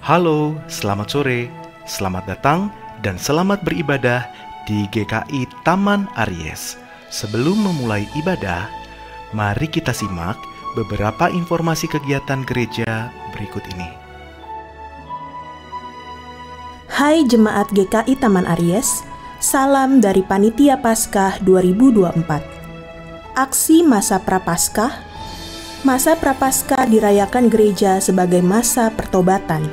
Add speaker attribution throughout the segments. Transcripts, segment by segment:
Speaker 1: Halo, selamat sore, selamat datang, dan selamat beribadah di GKI Taman Aries. Sebelum memulai ibadah, mari kita simak beberapa informasi kegiatan gereja berikut ini.
Speaker 2: Hai Jemaat GKI Taman Aries, salam dari Panitia Paskah 2024. Aksi Masa Prapaskah. Masa Prapaskah dirayakan gereja sebagai masa pertobatan.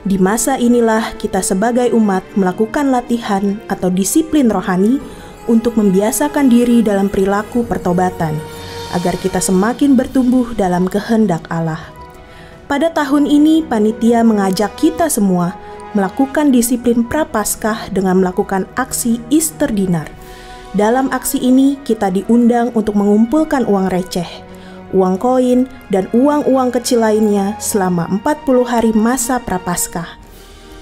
Speaker 2: Di masa inilah kita sebagai umat melakukan latihan atau disiplin rohani untuk membiasakan diri dalam perilaku pertobatan, agar kita semakin bertumbuh dalam kehendak Allah. Pada tahun ini, panitia mengajak kita semua melakukan disiplin Prapaskah dengan melakukan aksi Easter Dinner. Dalam aksi ini, kita diundang untuk mengumpulkan uang receh, uang koin, dan uang-uang kecil lainnya selama 40 hari masa Prapaskah.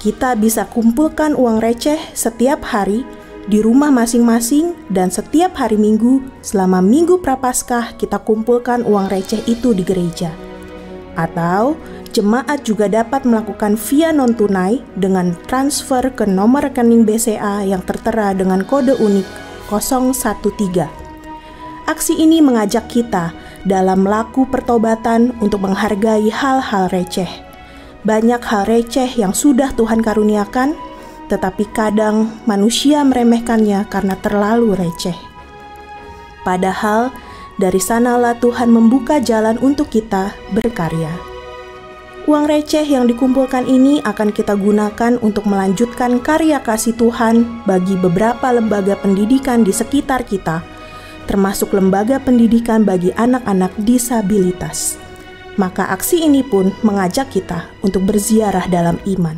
Speaker 2: Kita bisa kumpulkan uang receh setiap hari di rumah masing-masing, dan setiap hari Minggu selama Minggu Prapaskah kita kumpulkan uang receh itu di gereja. Atau jemaat juga dapat melakukan via non-tunai dengan transfer ke nomor rekening BCA yang tertera dengan kode unik 013. Aksi ini mengajak kita dalam laku pertobatan untuk menghargai hal-hal receh. Banyak hal receh yang sudah Tuhan karuniakan, tetapi kadang manusia meremehkannya karena terlalu receh. Padahal dari sanalah Tuhan membuka jalan untuk kita berkarya. Uang receh yang dikumpulkan ini akan kita gunakan untuk melanjutkan karya kasih Tuhan bagi beberapa lembaga pendidikan di sekitar kita, termasuk lembaga pendidikan bagi anak-anak disabilitas. Maka aksi ini pun mengajak kita untuk berziarah dalam iman.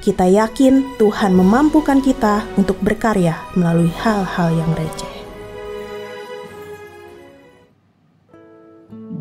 Speaker 2: Kita yakin Tuhan memampukan kita untuk berkarya melalui hal-hal yang receh.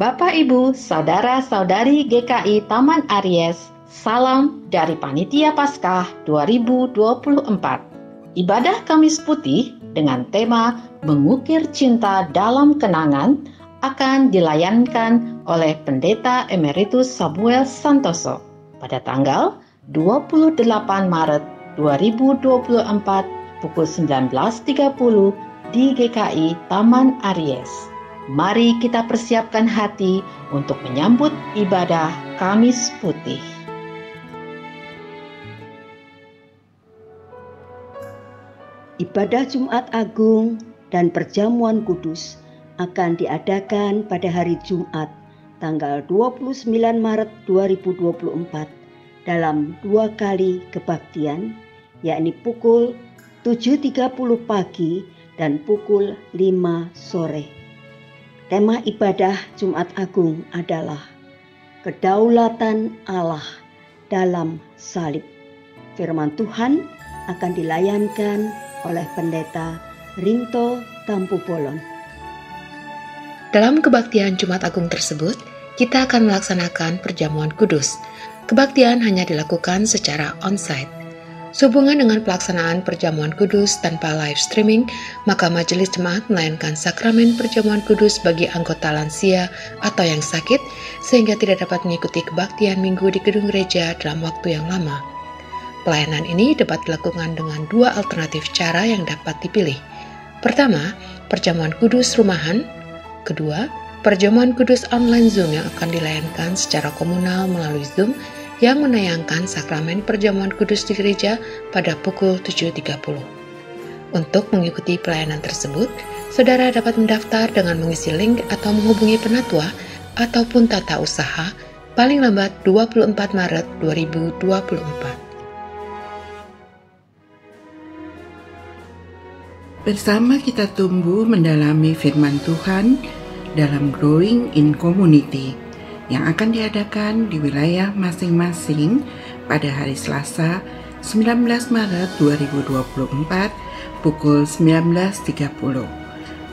Speaker 3: Bapak, Ibu, Saudara-saudari GKI Taman Aries, salam dari Panitia Paskah 2024. Ibadah Kamis Putih dengan tema Mengukir Cinta dalam Kenangan akan dilayankan oleh Pendeta Emeritus Samuel Santoso pada tanggal 28 Maret 2024 pukul 19.30 di GKI Taman Aries. Mari kita persiapkan hati untuk menyambut ibadah Kamis Putih.
Speaker 4: Ibadah Jumat Agung dan Perjamuan Kudus akan diadakan pada hari Jumat, tanggal 29 Maret 2024 dalam 2 kali kebaktian, yakni pukul 7.30 pagi dan pukul 5 sore. Tema ibadah Jumat Agung adalah Kedaulatan Allah dalam Salib. Firman Tuhan akan dilayankan oleh Pendeta Rinto Tampu Bolon.
Speaker 5: Dalam kebaktian Jumat Agung tersebut, kita akan melaksanakan perjamuan kudus. Kebaktian hanya dilakukan secara onsite. Sehubungan dengan pelaksanaan perjamuan kudus tanpa live streaming, maka majelis jemaat melayangkan sakramen perjamuan kudus bagi anggota lansia atau yang sakit, sehingga tidak dapat mengikuti kebaktian minggu di gedung gereja dalam waktu yang lama. Pelayanan ini dapat dilakukan dengan 2 alternatif cara yang dapat dipilih. Pertama, perjamuan kudus rumahan. Kedua, perjamuan kudus online Zoom yang akan dilayankan secara komunal melalui Zoom yang menayangkan sakramen perjamuan kudus di gereja pada pukul 7.30. Untuk mengikuti pelayanan tersebut, saudara dapat mendaftar dengan mengisi link atau menghubungi penatua ataupun tata usaha paling lambat 24 Maret 2024.
Speaker 6: Bersama kita tumbuh mendalami firman Tuhan dalam Growing in Community yang akan diadakan di wilayah masing-masing pada hari Selasa 19 Maret 2024 pukul 19.30.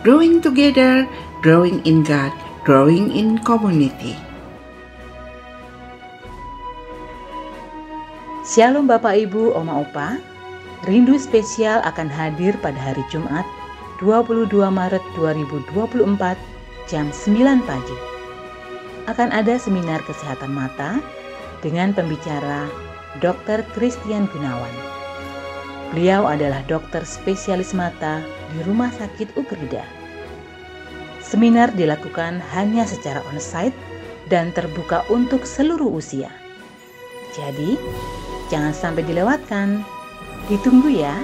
Speaker 6: Growing together, growing in God, growing in community.
Speaker 7: Shalom Bapak Ibu, Oma Opa. Rindu spesial akan hadir pada hari Jumat 22 Maret 2024 jam 9 pagi. Akan ada seminar kesehatan mata dengan pembicara Dr. Christian Gunawan. Beliau adalah dokter spesialis mata di Rumah Sakit Ukrida. Seminar dilakukan hanya secara onsite dan terbuka untuk seluruh usia. Jadi, jangan sampai dilewatkan. Ditunggu ya.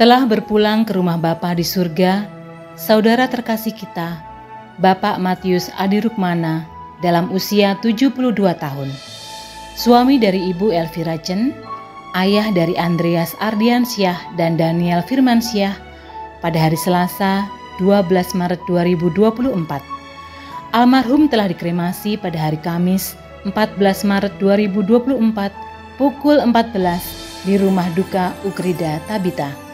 Speaker 7: Telah berpulang ke rumah Bapa di surga, saudara terkasih kita, Bapak Matius Adi Rukmana, dalam usia 72 tahun. Suami dari Ibu Elvira Chen, ayah dari Andreas Ardiansyah dan Daniel Firmansyah, pada hari Selasa 12 Maret 2024. Almarhum telah dikremasi pada hari Kamis 14 Maret 2024 pukul 14 di Rumah Duka Ukrida Tabita.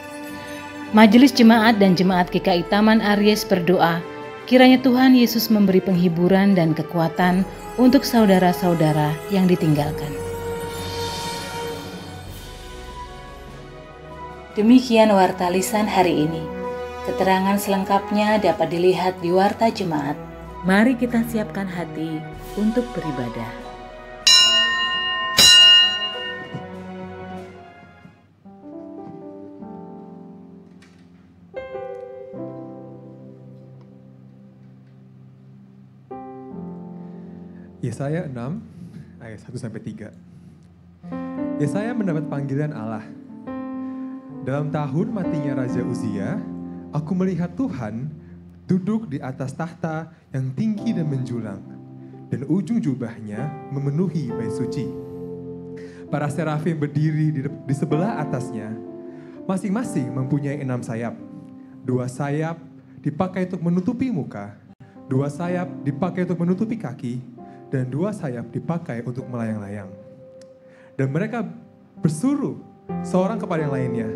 Speaker 7: Majelis Jemaat dan Jemaat GKI Taman Aries berdoa, kiranya Tuhan Yesus memberi penghiburan dan kekuatan untuk saudara-saudara yang ditinggalkan. Demikian Warta Lisan hari ini. Keterangan selengkapnya dapat dilihat di Warta Jemaat. Mari kita siapkan hati untuk beribadah.
Speaker 8: Yesaya 6 ayat 1-3. Yesaya mendapat panggilan Allah. Dalam tahun matinya Raja Uzia, aku melihat Tuhan duduk di atas tahta yang tinggi dan menjulang, dan ujung jubahnya memenuhi bait suci. Para serafim berdiri di sebelah atasnya, masing-masing mempunyai 6 sayap. 2 sayap dipakai untuk menutupi muka, 2 sayap dipakai untuk menutupi kaki, dan 2 sayap dipakai untuk melayang-layang. Dan mereka berseru seorang kepada yang lainnya,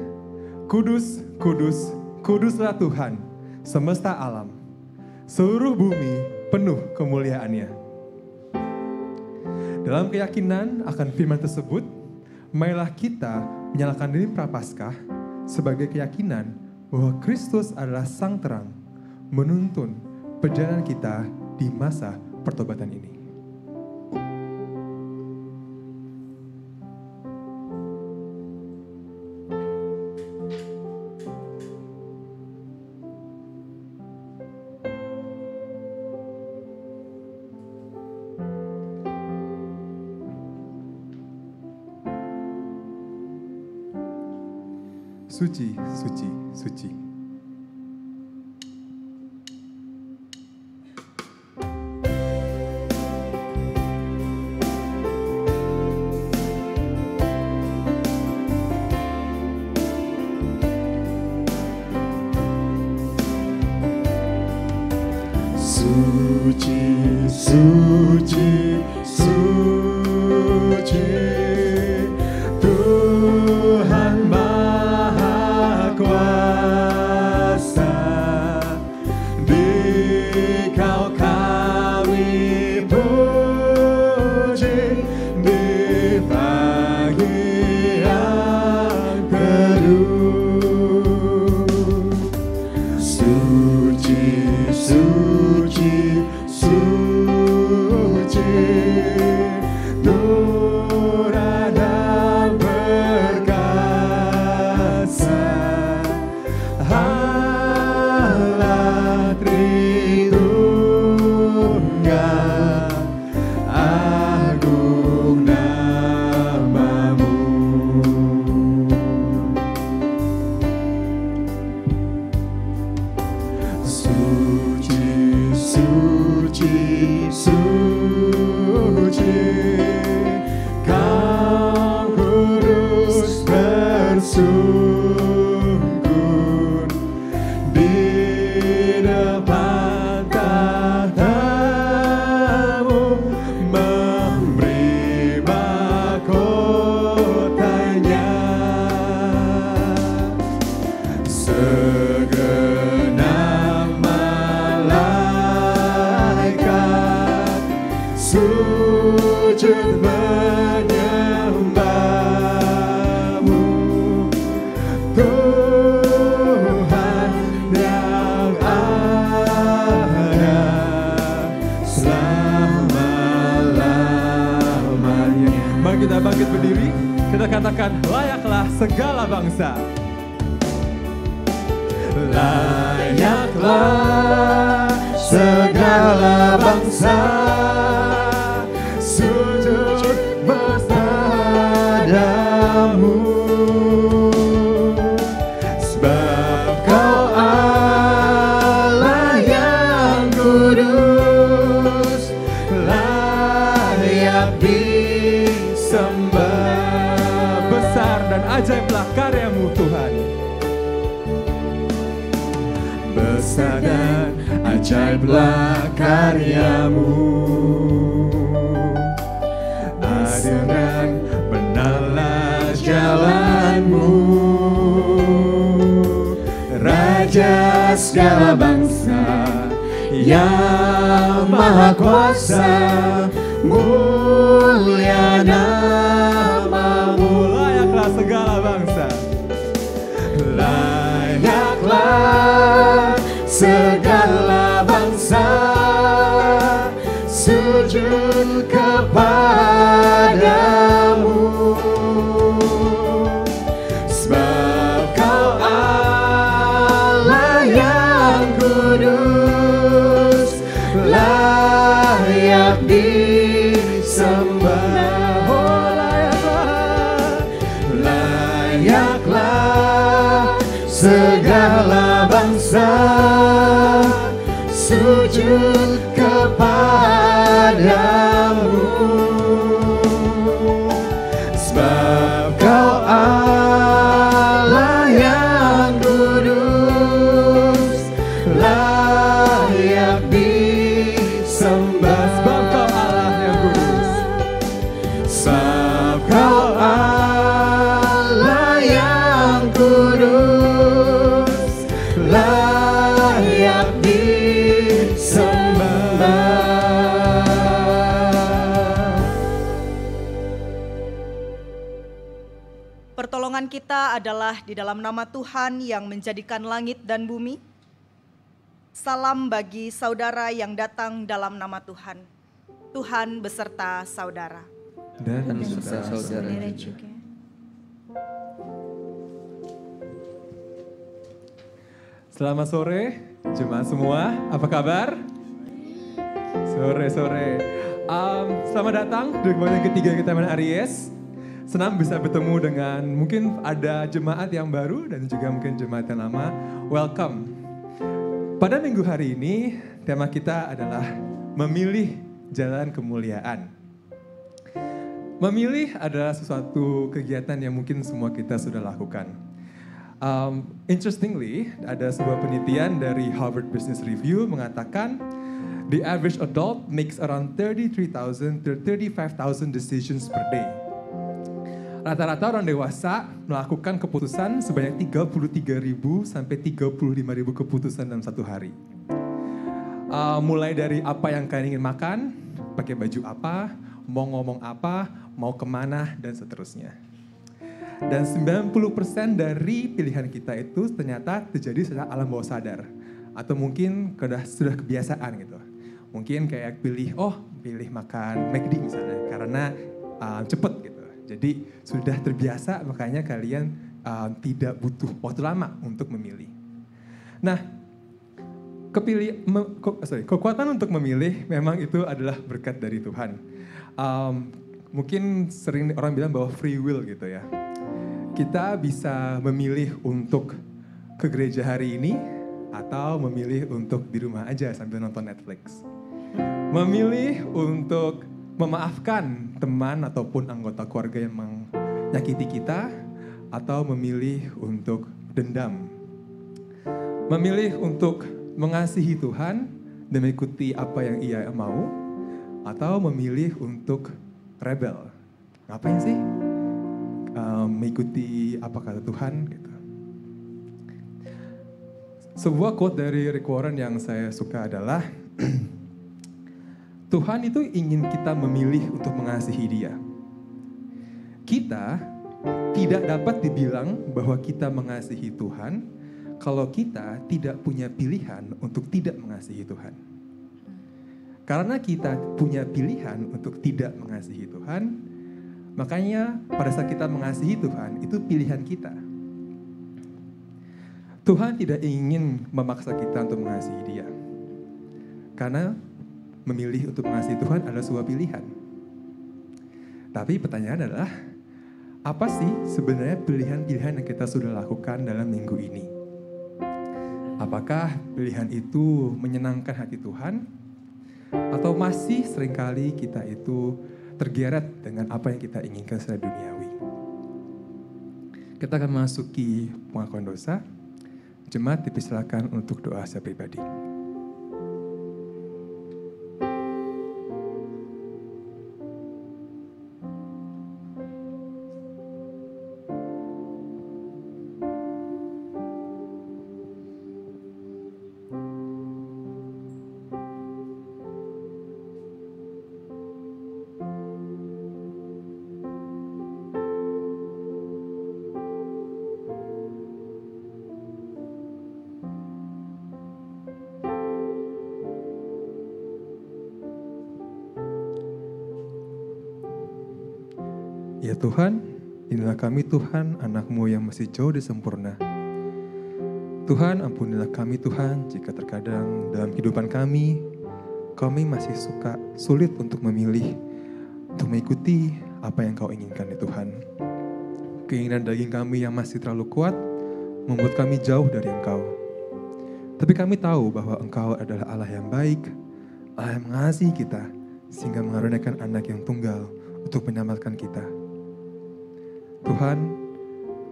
Speaker 8: Kudus, kudus, kuduslah Tuhan, semesta alam. Seluruh bumi penuh kemuliaannya. Dalam keyakinan akan firman tersebut, marilah kita menyalakan lilin Prapaskah sebagai keyakinan bahwa Kristus adalah sang terang, menuntun perjalanan kita di masa pertobatan ini. Suci, suci, suci. Suci, suci, suci, Tuhan Maha Kuasa. Dikau kami puji di pagi yang teduh. Suci, suci, suci, Nur Adam perkasa, Allah Tritunggal, agung namamu. Suci, suci, suci, Kau kudus bersungkur di depan tahta-Mu, memberi mahkotanya. Segenap malaikat sujud menyembah-Mu, Tuhan yang berdiri, kita katakan layaklah segala bangsa. Layaklah segala bangsa sujud bersadamu, sebab kau Allah yang kudus, layak disembah. Besar dan ajaiblah karyamu Tuhan. Besar dan ajaiblah karyamu, adil dan benarlah jalanmu, Raja segala bangsa yang maha kuasa, mulia namamu. Layaklah segala bangsa, layaklah segala bangsa sujud kepadamu, sebab kau Allah yang kudus, layak disembah. Oh, layaklah segala bangsa sujud kepadamu, sebab kau Allah yang kudus, layak disembah. Sebab kau Allah yang kudus, sebab kau Allah yang kudus, layak disembah.
Speaker 9: Pertolongan kita adalah di dalam nama Tuhan yang menjadikan langit dan bumi. Salam bagi saudara yang datang dalam nama Tuhan. Tuhan beserta saudara.
Speaker 8: Dan beserta saudara
Speaker 9: juga.
Speaker 8: Selamat sore, jemaat semua. Apa kabar? Sore. Selamat datang di kebaktian ketiga kita Taman Aries. Senang bisa bertemu dengan mungkin ada jemaat yang baru dan juga mungkin jemaat yang lama. Welcome. Pada minggu hari ini, tema kita adalah memilih jalan kemuliaan. Memilih adalah sesuatu kegiatan yang mungkin semua kita sudah lakukan. Interestingly, ada sebuah penelitian dari Harvard Business Review mengatakan the average adult makes around 33,000 to 35,000 decisions per day. Rata-rata orang dewasa melakukan keputusan sebanyak 33.000 sampai 35.000 keputusan dalam satu hari. Mulai dari apa yang kalian ingin makan, pakai baju apa, mau ngomong apa, mau kemana, dan seterusnya. Dan 90% dari pilihan kita itu ternyata terjadi secara alam bawah sadar. Atau mungkin sudah kebiasaan gitu. Mungkin kayak pilih makan McD misalnya, karena cepet gitu. Jadi sudah terbiasa, makanya kalian tidak butuh waktu lama untuk memilih. Nah, kekuatan untuk memilih memang itu adalah berkat dari Tuhan. Mungkin sering orang bilang bahwa free will gitu ya. Kita bisa memilih untuk ke gereja hari ini atau memilih untuk di rumah aja sambil nonton Netflix. Memilih untuk memaafkan teman ataupun anggota keluarga yang menyakiti kita atau memilih untuk dendam. Memilih untuk mengasihi Tuhan dan mengikuti apa yang Ia mau atau memilih untuk rebel. Ngapain sih? Mengikuti apa kata Tuhan gitu. Sebuah quote dari Rick Warren yang saya suka adalah Tuhan itu ingin kita memilih untuk mengasihi Dia. Kita tidak dapat dibilang bahwa kita mengasihi Tuhan kalau kita tidak punya pilihan untuk tidak mengasihi Tuhan. Karena kita punya pilihan untuk tidak mengasihi Tuhan, Makanya pada saat kita mengasihi Tuhan, itu pilihan kita. Tuhan tidak ingin memaksa kita untuk mengasihi Dia. Karena memilih untuk mengasihi Tuhan adalah sebuah pilihan. Tapi pertanyaan adalah, apa sih sebenarnya pilihan-pilihan yang kita sudah lakukan dalam minggu ini? Apakah pilihan itu menyenangkan hati Tuhan? Atau masih seringkali kita itu tergeret dengan apa yang kita inginkan secara duniawi? Kita akan memasuki pengakuan dosa. Jemaat dipersilakan untuk doa secara pribadi. Ya Tuhan, inilah kami Tuhan, anak-Mu yang masih jauh dari sempurna. Tuhan, ampunilah kami Tuhan, jika terkadang dalam kehidupan kami masih sulit untuk memilih, untuk mengikuti apa yang Kau inginkan ya Tuhan. Keinginan daging kami yang masih terlalu kuat, membuat kami jauh dari Engkau. Tapi kami tahu bahwa Engkau adalah Allah yang baik, Allah yang mengasihi kita, sehingga mengaruniakan anak yang tunggal untuk menyelamatkan kita. Tuhan,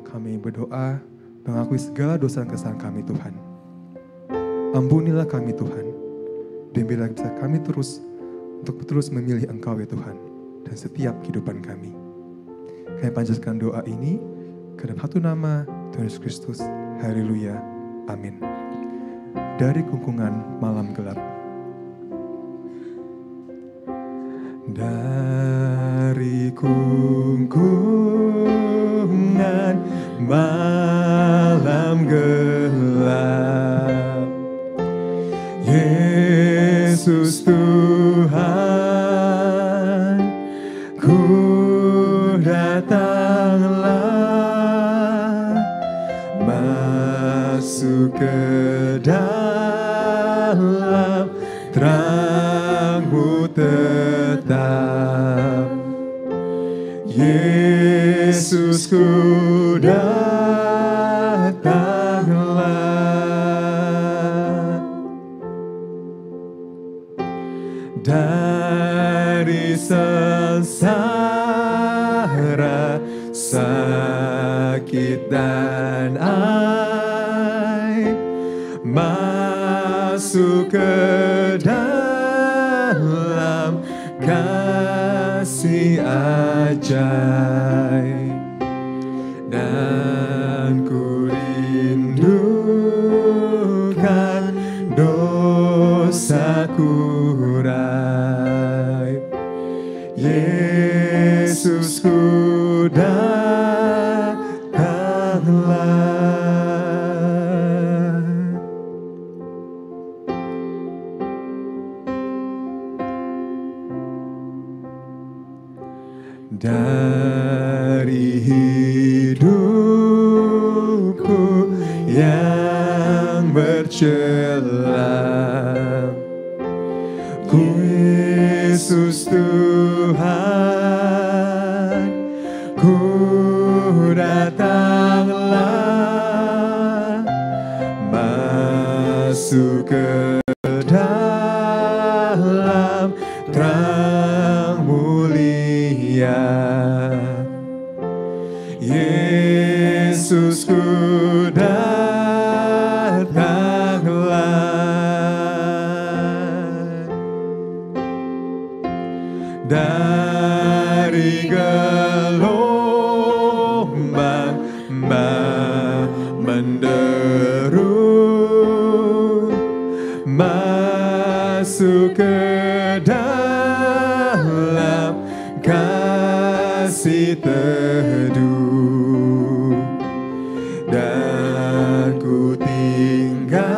Speaker 8: kami berdoa mengakui segala dosa dan kesalahan kami Tuhan. Ampunilah kami Tuhan, dan biarlah bisa kami terus memilih Engkau ya Tuhan, dan setiap kehidupan kami. Kami panjatkan doa ini ke dalam satu nama Tuhan Yesus Kristus. Haleluya. Amin. Dari kungkungan malam gelap. Dari kungkungan malam gelap, Yesus Tuhan, ku datanglah, masuk ke dalam terang-Mu tetap. Yesus, ku datanglah, dari sengsara, sakit dan aib, masuk ke dalam kasih ajaib, dan ku rindukan dosaku raib. Yesus, ku datanglah, dari hidupku yang bercelah. Yesus Tuhan, ku datanglah, masuk ke dalam terang mulia. Yesus, ku datanglah, dari gelombang menderu, masuk ke dalam kasih teduh, dan ku tinggalkan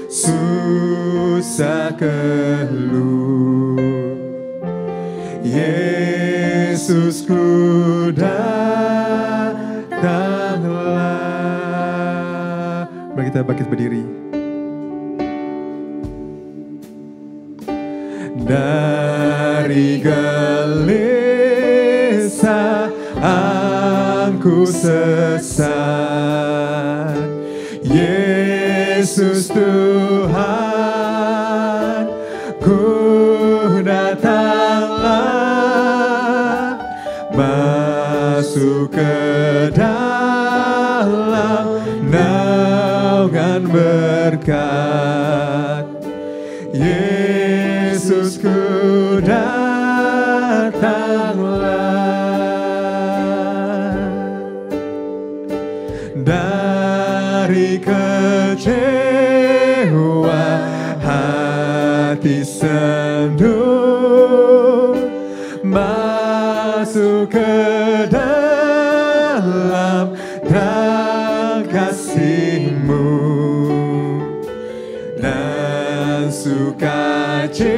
Speaker 8: susah keluh. Yesusku datanglah. Mari kita bangkit berdiri. Dari gelisah aku sesat, Yesus Tuhan, ku datanglah, masuk ke dalam naungan berkat. Yesusku datanglah, dari kecewa hati sendu, masuk ke dalam terang kasih-Mu, dan sukacita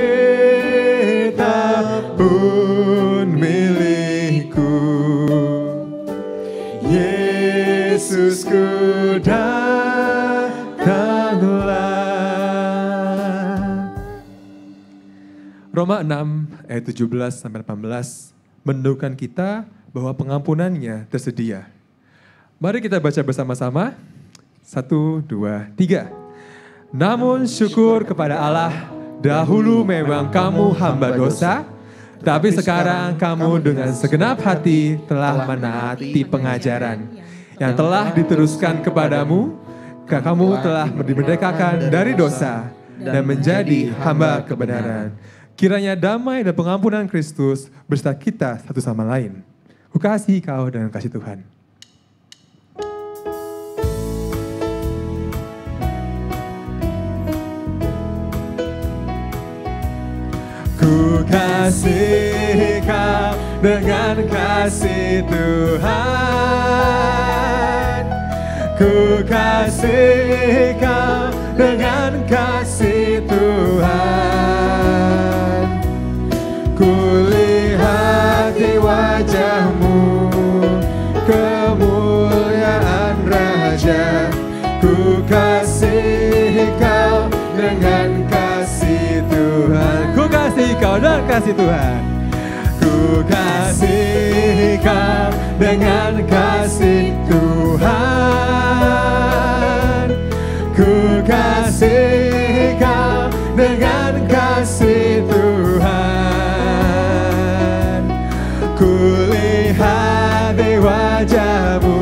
Speaker 8: pun milikku. Yesusku datanglah. Roma 6 ayat 17-18 menunjukkan kita bahwa pengampunannya tersedia. Mari kita baca bersama-sama. 1, 2, 3. Namun syukur kepada Allah, dahulu memang kamu hamba dosa, tapi sekarang kamu dengan segenap hati telah menaati pengajaran yang telah diteruskan kepadamu. Kamu telah dimerdekakan dari dosa dan menjadi hamba kebenaran. Kiranya damai dan pengampunan Kristus beserta kita satu sama lain. Kukasihi kau dengan kasih Tuhan. Ku kasih kau dengan kasih Tuhan. Ku kasih kau dengan kasih Tuhan. Ku lihat di wajah-Mu kemuliaan Raja. Ku kasih kau dengan kasih Tuhan. Ku kasih kau dengan kasih Tuhan. Ku kasih kau dengan kasih Tuhan. Ku kasih kau dengan kasih Tuhan. Ku lihat di wajah-Mu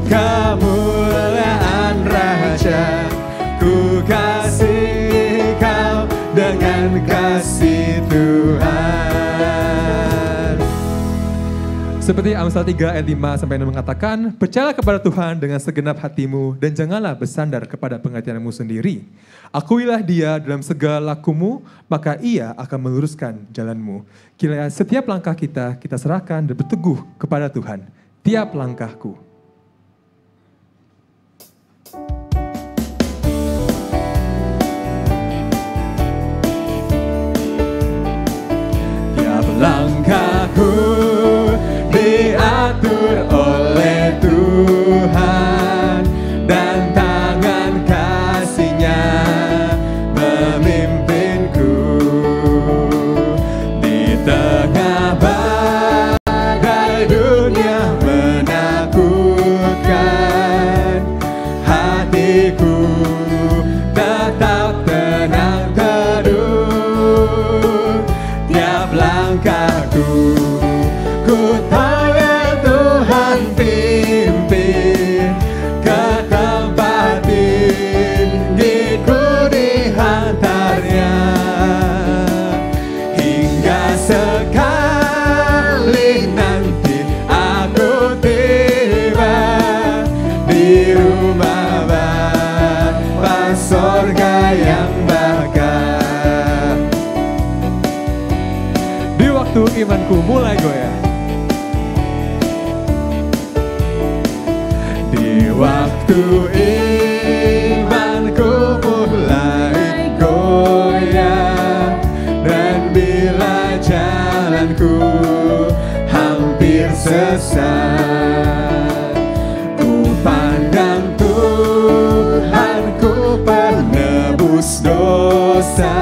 Speaker 8: kemuliaan Raja. Ku kasih kau dengan kasih Tuhan. Seperti Amsal 3 ayat 5-6 mengatakan, percayalah kepada Tuhan dengan segenap hatimu dan janganlah bersandar kepada pengertianmu sendiri. Akuilah Dia dalam segala lakumu, maka Ia akan meluruskan jalanmu. Kiranya setiap langkah kita serahkan dan berteguh kepada Tuhan. Tiap langkahku. Tiap langkahku diatur oleh Tuhan, dan tangan kasih-Nya memimpinku. Di tengah badai dunia menakutkan, hatiku tetap tenang teduh. Tiap langkahku ku tahu ya Tuhan pimpin ke tempat tinggiku dihantarnya, hingga sekali nanti aku tiba di rumah Bapa sorga yang bakar. Di waktu imanku mulai goyah, di waktu imanku mulai goyah, dan bila jalanku aku penebus dosa.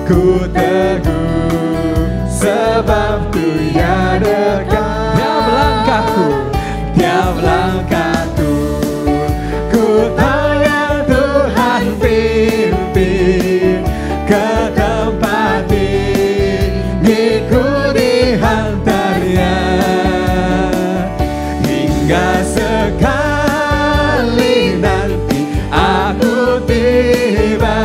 Speaker 8: Ku teguh sebab Dia dekat. Tiap langkahku, ku tahu yang Tuhan pimpin ke tempat tinggiku dihantarnya. Hingga sekali nanti aku tiba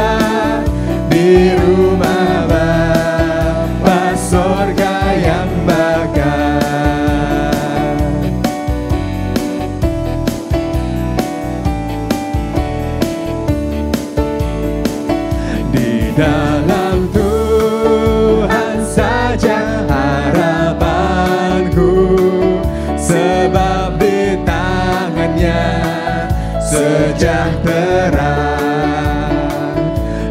Speaker 8: di rumah Bapa sorga yang bakal. Di dalam Tuhan saja harapanku, sebab di tangannya sejahtera.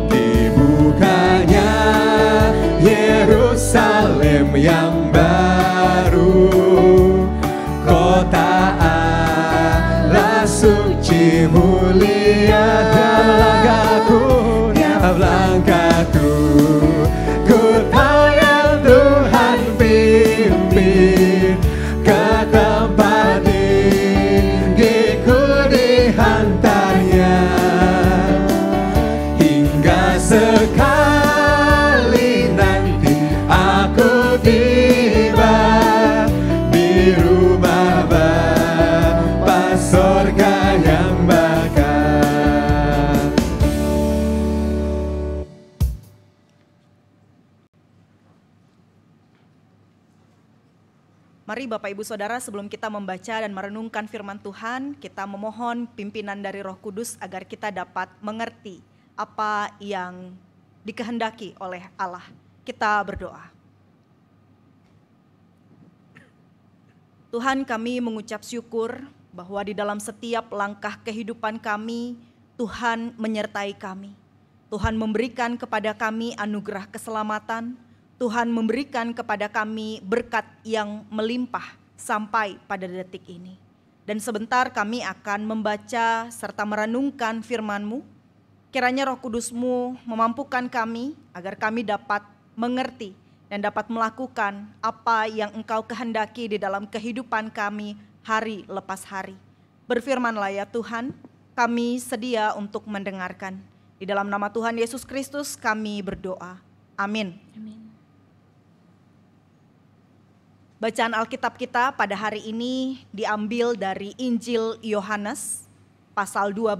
Speaker 8: Dibukanya Yerusalem yang baru, kota Allah suci mulia. Tiap langkahku, ku tahu yang Tuhan pimpin ke tempat tinggiku dihantarnya. Hingga sekali nanti aku tiba di rumah Bapa sorga yang bakal.
Speaker 9: Mari Bapak Ibu Saudara, sebelum kita membaca dan merenungkan firman Tuhan, kita memohon pimpinan dari Roh Kudus agar kita dapat mengerti apa yang dikehendaki oleh Allah. Kita berdoa. Tuhan, kami mengucap syukur bahwa di dalam setiap langkah kehidupan kami, Tuhan menyertai kami. Tuhan memberikan kepada kami anugerah keselamatan. Tuhan memberikan kepada kami berkat yang melimpah sampai pada detik ini. Dan sebentar kami akan membaca serta merenungkan firman-Mu. Kiranya Roh Kudus-Mu memampukan kami agar kami dapat mengerti dan dapat melakukan apa yang Engkau kehendaki di dalam kehidupan kami hari lepas hari. Berfirman-Lah ya Tuhan, kami sedia untuk mendengarkan. Di dalam nama Tuhan Yesus Kristus kami berdoa. Amin. Amin. Bacaan Alkitab kita pada hari ini diambil dari Injil Yohanes pasal 12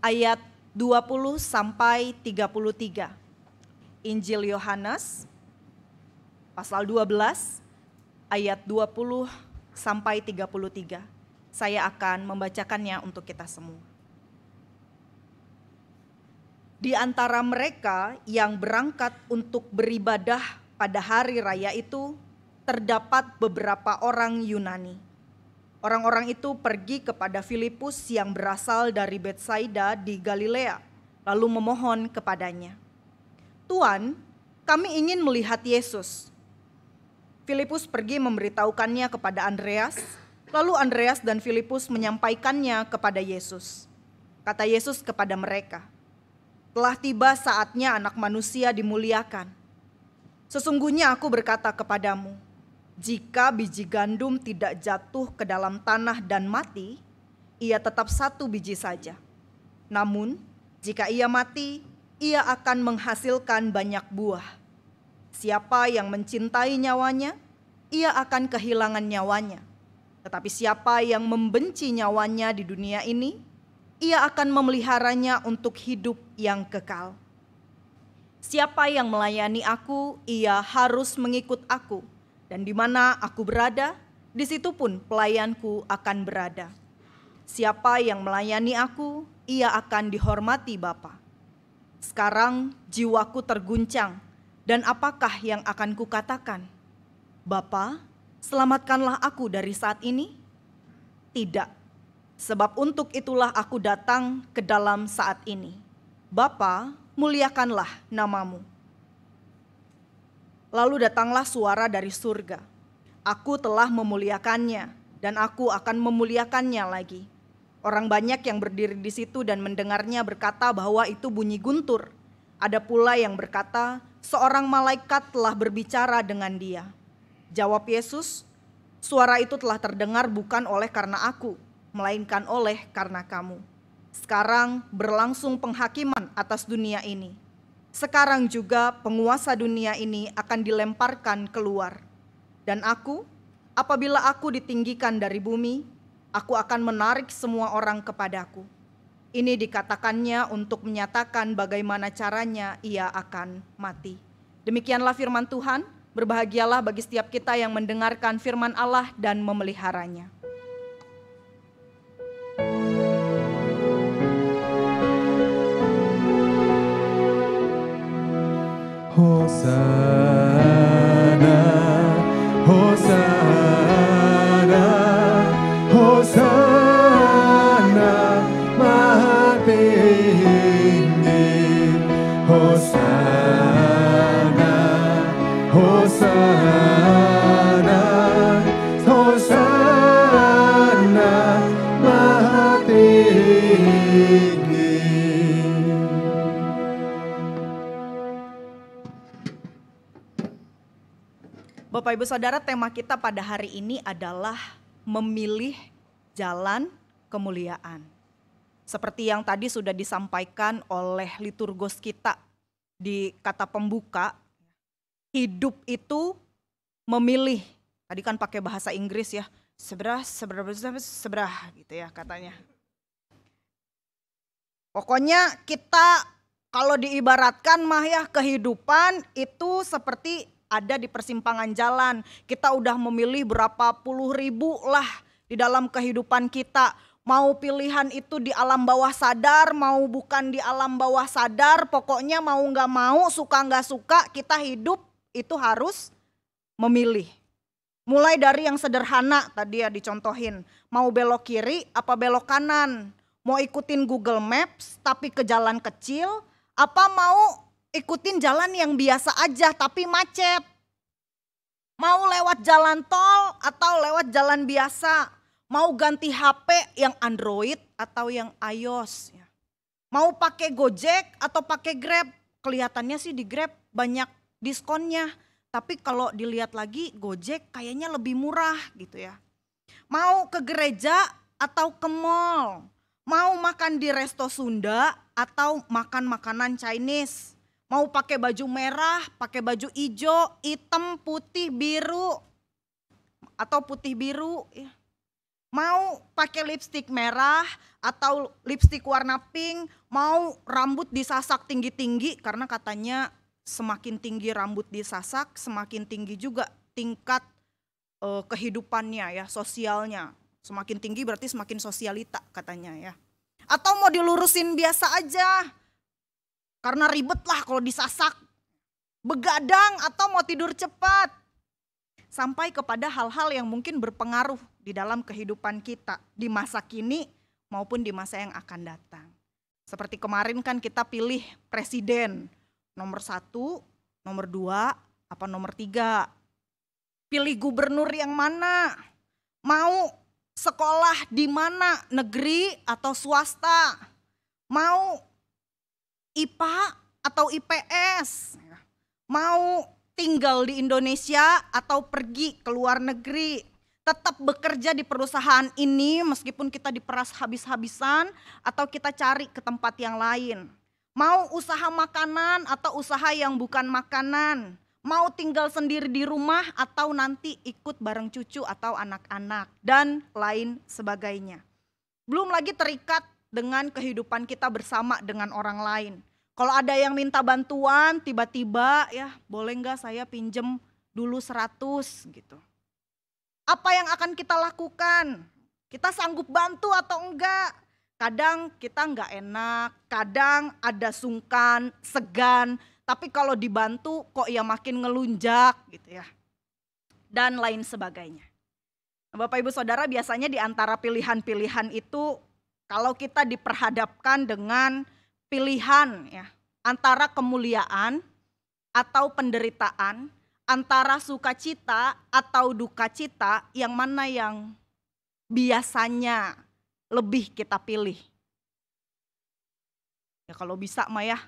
Speaker 9: ayat 20 sampai 33. Injil Yohanes pasal 12 ayat 20 sampai 33. Saya akan membacakannya untuk kita semua. Di antara mereka yang berangkat untuk beribadah pada hari raya itu, terdapat beberapa orang Yunani. Orang-orang itu pergi kepada Filipus yang berasal dari Betsaida di Galilea, lalu memohon kepadanya, "Tuan, kami ingin melihat Yesus." Filipus pergi memberitahukannya kepada Andreas, lalu Andreas dan Filipus menyampaikannya kepada Yesus. Kata Yesus kepada mereka, "Telah tiba saatnya Anak Manusia dimuliakan. Sesungguhnya aku berkata kepadamu, jika biji gandum tidak jatuh ke dalam tanah dan mati, ia tetap satu biji saja. Namun, jika ia mati, ia akan menghasilkan banyak buah. Siapa yang mencintai nyawanya, ia akan kehilangan nyawanya. Tetapi siapa yang membenci nyawanya di dunia ini, ia akan memeliharanya untuk hidup yang kekal. Siapa yang melayani aku, ia harus mengikut aku. Dan di mana aku berada, di situ pun pelayanku akan berada. Siapa yang melayani aku, ia akan dihormati Bapa. Sekarang jiwaku terguncang, dan apakah yang akan kukatakan? Bapa, selamatkanlah aku dari saat ini? Tidak, sebab untuk itulah aku datang ke dalam saat ini. Bapa, muliakanlah namamu. Lalu datanglah suara dari surga. Aku telah memuliakannya, dan aku akan memuliakannya lagi. Orang banyak yang berdiri di situ dan mendengarnya berkata bahwa itu bunyi guntur. Ada pula yang berkata, seorang malaikat telah berbicara dengan dia. Jawab Yesus, suara itu telah terdengar bukan oleh karena aku, melainkan oleh karena kamu. Sekarang berlangsung penghakiman atas dunia ini. Sekarang juga penguasa dunia ini akan dilemparkan keluar. Dan aku, apabila aku ditinggikan dari bumi, aku akan menarik semua orang kepadaku. Ini dikatakannya untuk menyatakan bagaimana caranya ia akan mati. Demikianlah firman Tuhan, berbahagialah bagi setiap kita yang mendengarkan firman Allah dan memeliharanya.
Speaker 8: Hosana, Hosana, Hosana, Maha Tinggi. Hosana, Hosana, Hosana, Maha Tinggi.
Speaker 9: Bapak Ibu Saudara, tema kita pada hari ini adalah memilih jalan kemuliaan. Seperti yang tadi sudah disampaikan oleh liturgos kita di kata pembuka, hidup itu memilih. Tadi kan pakai bahasa Inggris ya, seberah gitu ya katanya. Pokoknya kita kalau diibaratkan mah ya, kehidupan itu seperti ada di persimpangan jalan. Kita udah memilih berapa puluh ribu lah di dalam kehidupan kita. Mau pilihan itu di alam bawah sadar, mau bukan di alam bawah sadar, pokoknya mau gak mau, suka gak suka, kita hidup itu harus memilih. Mulai dari yang sederhana tadi ya dicontohin, mau belok kiri apa belok kanan, mau ikutin Google Maps tapi ke jalan kecil, apa mau ikutin jalan yang biasa aja tapi macet. Mau lewat jalan tol atau lewat jalan biasa. Mau ganti HP yang Android atau yang iOS. Mau pakai Gojek atau pakai Grab. Kelihatannya sih di Grab banyak diskonnya. Tapi kalau dilihat lagi Gojek kayaknya lebih murah gitu ya. Mau ke gereja atau ke mall. Mau makan di resto Sunda atau makan makanan Chinese. Mau pakai baju merah, pakai baju hijau, hitam, putih, biru. Atau putih biru. Ya. Mau pakai lipstik merah atau lipstik warna pink. Mau rambut disasak tinggi-tinggi karena katanya semakin tinggi rambut disasak, semakin tinggi juga tingkat kehidupannya ya, sosialnya. Semakin tinggi berarti semakin sosialita katanya ya. Atau mau dilurusin biasa aja. Karena ribet lah kalau disasak, begadang atau mau tidur cepat. Sampai kepada hal-hal yang mungkin berpengaruh di dalam kehidupan kita di masa kini maupun di masa yang akan datang. Seperti kemarin kan kita pilih presiden nomor 1, nomor 2, apa nomor 3. Pilih gubernur yang mana, mau sekolah di mana, negeri atau swasta, mau IPA atau IPS, mau tinggal di Indonesia atau pergi ke luar negeri, tetap bekerja di perusahaan ini meskipun kita diperas habis-habisan atau kita cari ke tempat yang lain. Mau usaha makanan atau usaha yang bukan makanan, mau tinggal sendiri di rumah atau nanti ikut bareng cucu atau anak-anak dan lain sebagainya. Belum lagi terikat dengan kehidupan kita bersama dengan orang lain. Kalau ada yang minta bantuan tiba-tiba ya boleh gak saya pinjem dulu 100 gitu. Apa yang akan kita lakukan? Kita sanggup bantu atau enggak? Kadang kita enggak enak, kadang ada sungkan, segan. Tapi kalau dibantu kok ya makin ngelunjak gitu ya. Dan lain sebagainya. Bapak Ibu Saudara, biasanya di antara pilihan-pilihan itu kalau kita diperhadapkan dengan pilihan ya, antara kemuliaan atau penderitaan, antara sukacita atau duka cita, yang mana yang biasanya lebih kita pilih? Ya kalau bisa mah ya,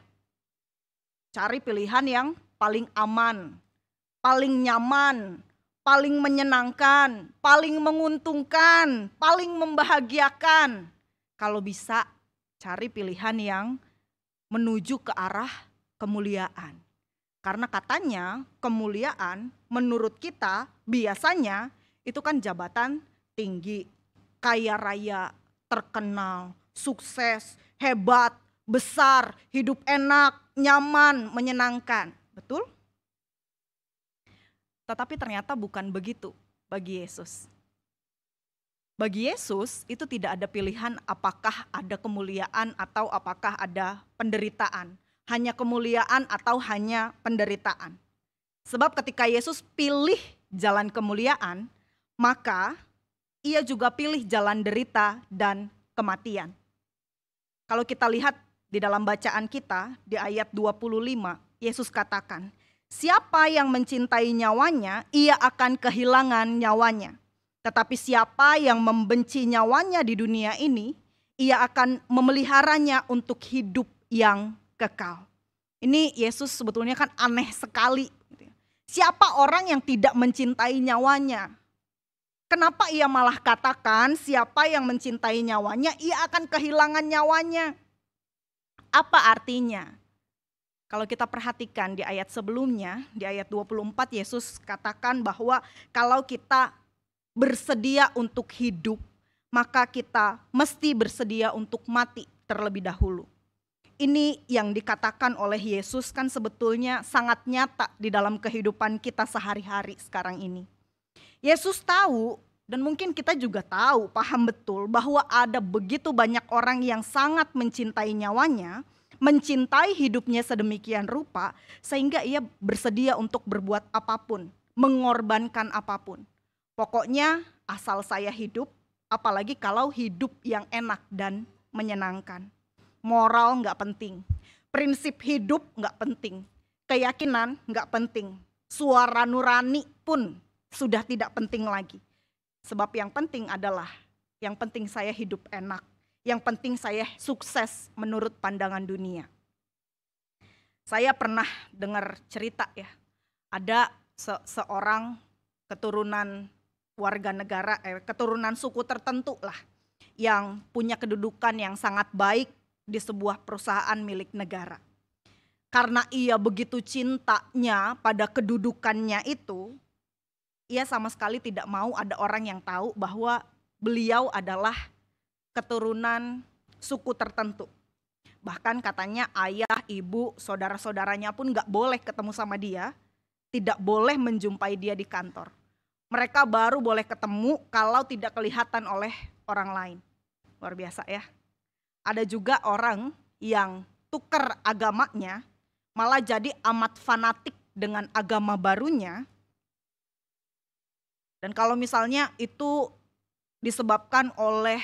Speaker 9: cari pilihan yang paling aman, paling nyaman, paling menyenangkan, paling menguntungkan, paling membahagiakan. Kalau bisa, cari pilihan yang menuju ke arah kemuliaan. Karena katanya kemuliaan menurut kita biasanya itu kan jabatan tinggi, kaya raya, terkenal, sukses, hebat, besar, hidup enak, nyaman, menyenangkan. Betul? Tetapi ternyata bukan begitu bagi Yesus. Bagi Yesus itu tidak ada pilihan apakah ada kemuliaan atau apakah ada penderitaan. Hanya kemuliaan atau hanya penderitaan. Sebab ketika Yesus pilih jalan kemuliaan, maka ia juga pilih jalan derita dan kematian. Kalau kita lihat di dalam bacaan kita di ayat 25, Yesus katakan, siapa yang mencintai nyawanya, ia akan kehilangan nyawanya. Tetapi siapa yang membenci nyawanya di dunia ini, ia akan memeliharanya untuk hidup yang kekal. Ini Yesus sebetulnya kan aneh sekali. Siapa orang yang tidak mencintai nyawanya? Kenapa ia malah katakan siapa yang mencintai nyawanya, ia akan kehilangan nyawanya? Apa artinya? Kalau kita perhatikan di ayat sebelumnya, di ayat 24 Yesus katakan bahwa kalau kita bersedia untuk hidup, maka kita mesti bersedia untuk mati terlebih dahulu. Ini yang dikatakan oleh Yesus kan sebetulnya sangat nyata di dalam kehidupan kita sehari-hari sekarang ini. Yesus tahu dan mungkin kita juga tahu, paham betul bahwa ada begitu banyak orang yang sangat mencintai nyawanya, mencintai hidupnya sedemikian rupa sehingga ia bersedia untuk berbuat apapun, mengorbankan apapun. Pokoknya asal saya hidup, apalagi kalau hidup yang enak dan menyenangkan. Moral nggak penting, prinsip hidup nggak penting, keyakinan nggak penting, suara nurani pun sudah tidak penting lagi. Sebab yang penting adalah, yang penting saya hidup enak, yang penting saya sukses menurut pandangan dunia. Saya pernah dengar cerita ya, ada seorang keturunan warga negara, keturunan suku tertentu lah, yang punya kedudukan yang sangat baik di sebuah perusahaan milik negara. Karena ia begitu cintanya pada kedudukannya itu, ia sama sekali tidak mau ada orang yang tahu bahwa beliau adalah keturunan suku tertentu. Bahkan katanya ayah, ibu, saudara-saudaranya pun gak boleh ketemu sama dia, tidak boleh menjumpai dia di kantor. Mereka baru boleh ketemu kalau tidak kelihatan oleh orang lain. Luar biasa ya. Ada juga orang yang tukar agamanya, malah jadi amat fanatik dengan agama barunya. Dan kalau misalnya itu disebabkan oleh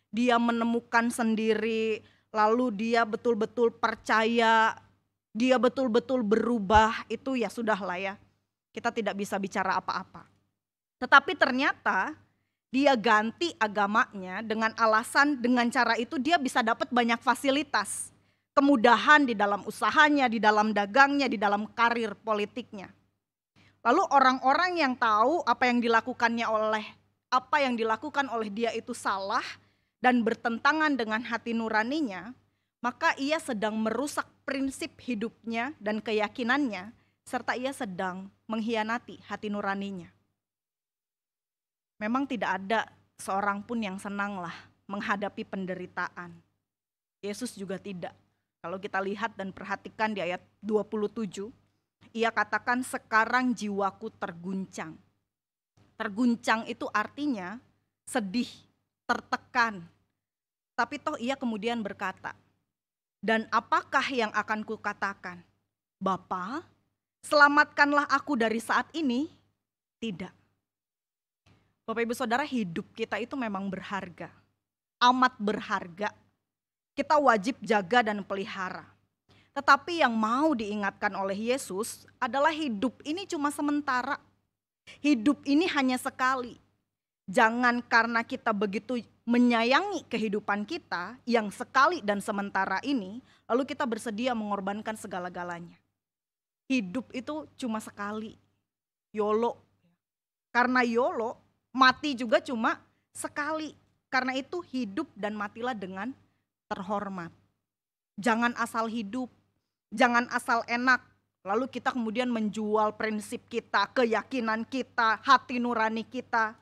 Speaker 9: dia menemukan sendiri, lalu dia betul-betul percaya, dia betul-betul berubah, itu ya sudahlah ya. Kita tidak bisa bicara apa-apa. Tetapi ternyata dia ganti agamanya dengan alasan dengan cara itu dia bisa dapat banyak fasilitas. Kemudahan di dalam usahanya, di dalam dagangnya, di dalam karir politiknya. Lalu orang-orang yang tahu apa yang dilakukan oleh dia itu salah dan bertentangan dengan hati nuraninya, maka ia sedang merusak prinsip hidupnya dan keyakinannya, serta ia sedang mengkhianati hati nuraninya. Memang tidak ada seorang pun yang senanglah menghadapi penderitaan. Yesus juga tidak. Kalau kita lihat dan perhatikan di ayat 27, ia katakan sekarang jiwaku terguncang. Terguncang itu artinya sedih, tertekan. Tapi toh ia kemudian berkata, dan apakah yang akan kukatakan? Bapa, selamatkanlah aku dari saat ini? Tidak. Bapak Ibu Saudara, hidup kita itu memang berharga, amat berharga. Kita wajib jaga dan pelihara. Tetapi yang mau diingatkan oleh Yesus adalah hidup ini cuma sementara. Hidup ini hanya sekali. Jangan karena kita begitu menyayangi kehidupan kita yang sekali dan sementara ini, lalu kita bersedia mengorbankan segala-galanya. Hidup itu cuma sekali, YOLO. Karena YOLO, mati juga cuma sekali. Karena itu hidup dan matilah dengan terhormat. Jangan asal hidup, jangan asal enak. Lalu kita kemudian menjual prinsip kita, keyakinan kita, hati nurani kita.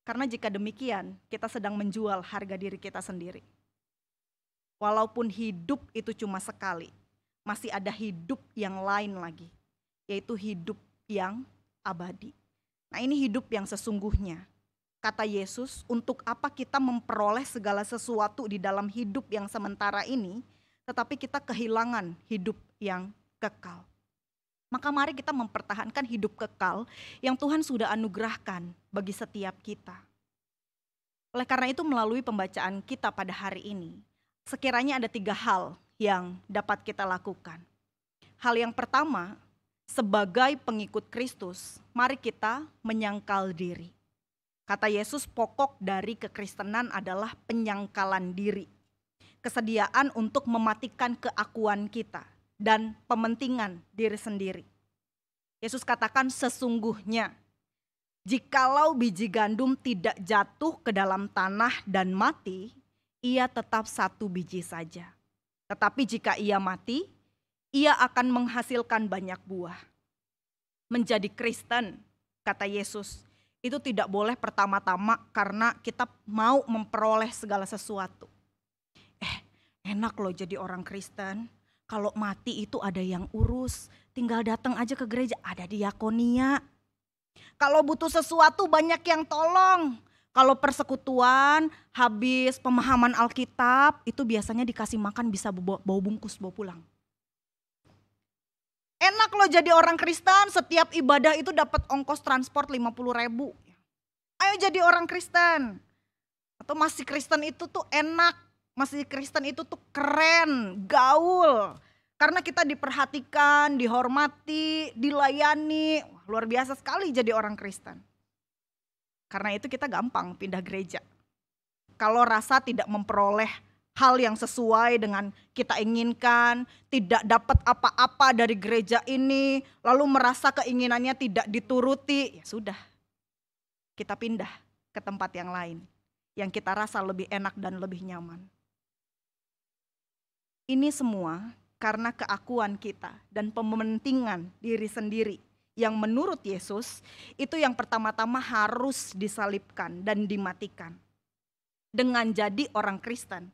Speaker 9: Karena jika demikian, kita sedang menjual harga diri kita sendiri. Walaupun hidup itu cuma sekali, masih ada hidup yang lain lagi, yaitu hidup yang abadi. Nah, ini hidup yang sesungguhnya. Kata Yesus, untuk apa kita memperoleh segala sesuatu di dalam hidup yang sementara ini, tetapi kita kehilangan hidup yang kekal. Maka mari kita mempertahankan hidup kekal yang Tuhan sudah anugerahkan bagi setiap kita. Oleh karena itu melalui pembacaan kita pada hari ini, sekiranya ada 3 hal yang dapat kita lakukan. Hal yang pertama, sebagai pengikut Kristus, mari kita menyangkal diri. Kata Yesus, pokok dari kekristenan adalah penyangkalan diri. Kesediaan untuk mematikan keakuan kita dan pementingan diri sendiri. Yesus katakan sesungguhnya, jikalau biji gandum tidak jatuh ke dalam tanah dan mati, ia tetap 1 biji saja. Tetapi jika ia mati, ia akan menghasilkan banyak buah. Menjadi Kristen, kata Yesus, itu tidak boleh pertama-tama karena kita mau memperoleh segala sesuatu. Enak loh jadi orang Kristen. Kalau mati itu ada yang urus, tinggal datang aja ke gereja, ada diakonia. Kalau butuh sesuatu banyak yang tolong. Kalau persekutuan, habis pemahaman Alkitab, itu biasanya dikasih makan bisa bawa bungkus, bawa pulang. Enak loh jadi orang Kristen, setiap ibadah itu dapat ongkos transport 50.000. Ayo jadi orang Kristen. Atau masih Kristen itu tuh enak, masih Kristen itu tuh keren, gaul. Karena kita diperhatikan, dihormati, dilayani. Wah, luar biasa sekali jadi orang Kristen. Karena itu kita gampang pindah gereja. Kalau rasa tidak memperoleh hal yang sesuai dengan kita inginkan, tidak dapat apa-apa dari gereja ini, lalu merasa keinginannya tidak dituruti, ya sudah. Kita pindah ke tempat yang lain, yang kita rasa lebih enak dan lebih nyaman. Ini semua karena keakuan kita dan pementingan diri sendiri yang menurut Yesus itu yang pertama-tama harus disalibkan dan dimatikan. Dengan jadi orang Kristen,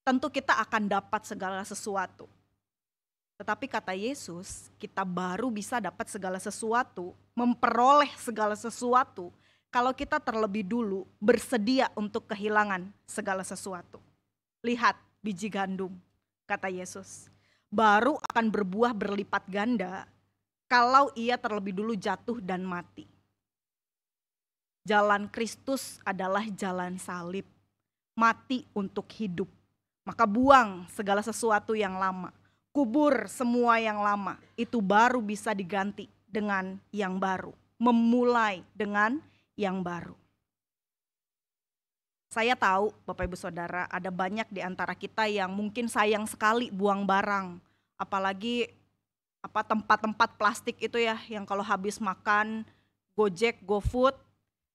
Speaker 9: tentu kita akan dapat segala sesuatu. Tetapi kata Yesus, kita baru bisa dapat segala sesuatu, memperoleh segala sesuatu, kalau kita terlebih dulu bersedia untuk kehilangan segala sesuatu. Lihat biji gandum, kata Yesus, baru akan berbuah berlipat ganda kalau ia terlebih dulu jatuh dan mati. Jalan Kristus adalah jalan salib, mati untuk hidup. Maka buang segala sesuatu yang lama, kubur semua yang lama, itu baru bisa diganti dengan yang baru, memulai dengan yang baru. Saya tahu Bapak Ibu Saudara ada banyak di antara kita yang mungkin sayang sekali buang barang, apalagi tempat-tempat plastik itu ya, yang kalau habis makan Gojek, GoFood,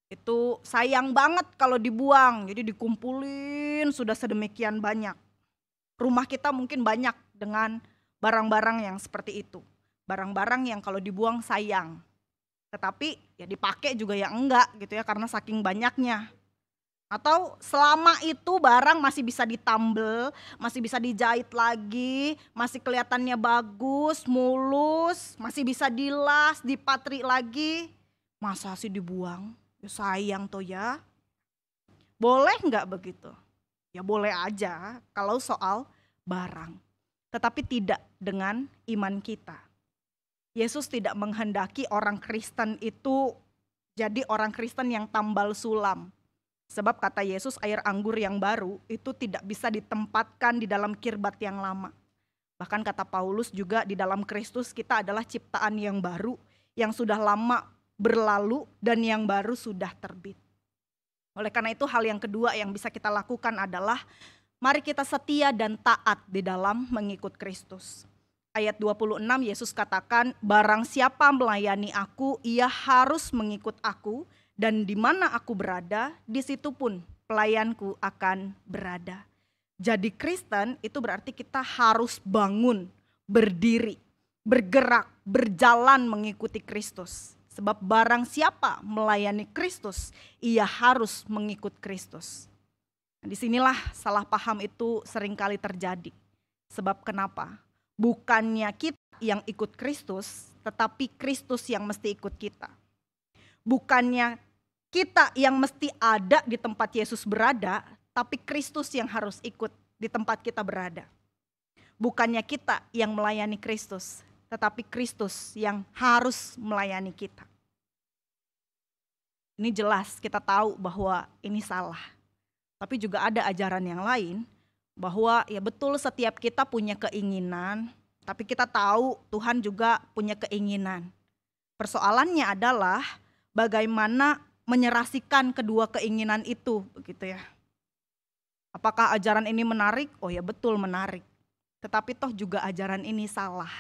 Speaker 9: itu sayang banget kalau dibuang, jadi dikumpulin sudah sedemikian banyak. Rumah kita mungkin banyak dengan barang-barang yang seperti itu. Barang-barang yang kalau dibuang sayang. Tetapi ya dipakai juga ya enggak gitu ya, karena saking banyaknya. Atau selama itu barang masih bisa ditambel, masih bisa dijahit lagi, masih kelihatannya bagus, mulus, masih bisa dilas, dipatri lagi. Masa sih dibuang? Ya sayang toh ya. Boleh enggak begitu? Ya boleh aja kalau soal barang. Tetapi tidak dengan iman kita. Yesus tidak menghendaki orang Kristen itu jadi orang Kristen yang tambal sulam. Sebab kata Yesus, air anggur yang baru itu tidak bisa ditempatkan di dalam kirbat yang lama. Bahkan kata Paulus juga, di dalam Kristus kita adalah ciptaan yang baru, yang sudah lama berlalu dan yang baru sudah terbit. Oleh karena itu hal yang kedua yang bisa kita lakukan adalah mari kita setia dan taat di dalam mengikut Kristus. Ayat 26 Yesus katakan, barang siapa melayani aku, ia harus mengikut aku, dan di mana aku berada, di situ pun pelayanku akan berada. Jadi Kristen itu berarti kita harus bangun, berdiri, bergerak, berjalan mengikuti Kristus. Sebab barang siapa melayani Kristus, ia harus mengikut Kristus. Disinilah salah paham itu seringkali terjadi. Sebab kenapa? Bukannya kita yang ikut Kristus, tetapi Kristus yang mesti ikut kita. Bukannya kita yang mesti ada di tempat Yesus berada, tapi Kristus yang harus ikut di tempat kita berada. Bukannya kita yang melayani Kristus, tetapi Kristus yang harus melayani kita. Ini jelas kita tahu bahwa ini salah. Tapi juga ada ajaran yang lain bahwa ya betul setiap kita punya keinginan, tapi kita tahu Tuhan juga punya keinginan. Persoalannya adalah bagaimana menyerasikan kedua keinginan itu, begitu ya. Apakah ajaran ini menarik? Oh ya betul menarik. Tetapi toh juga ajaran ini salah.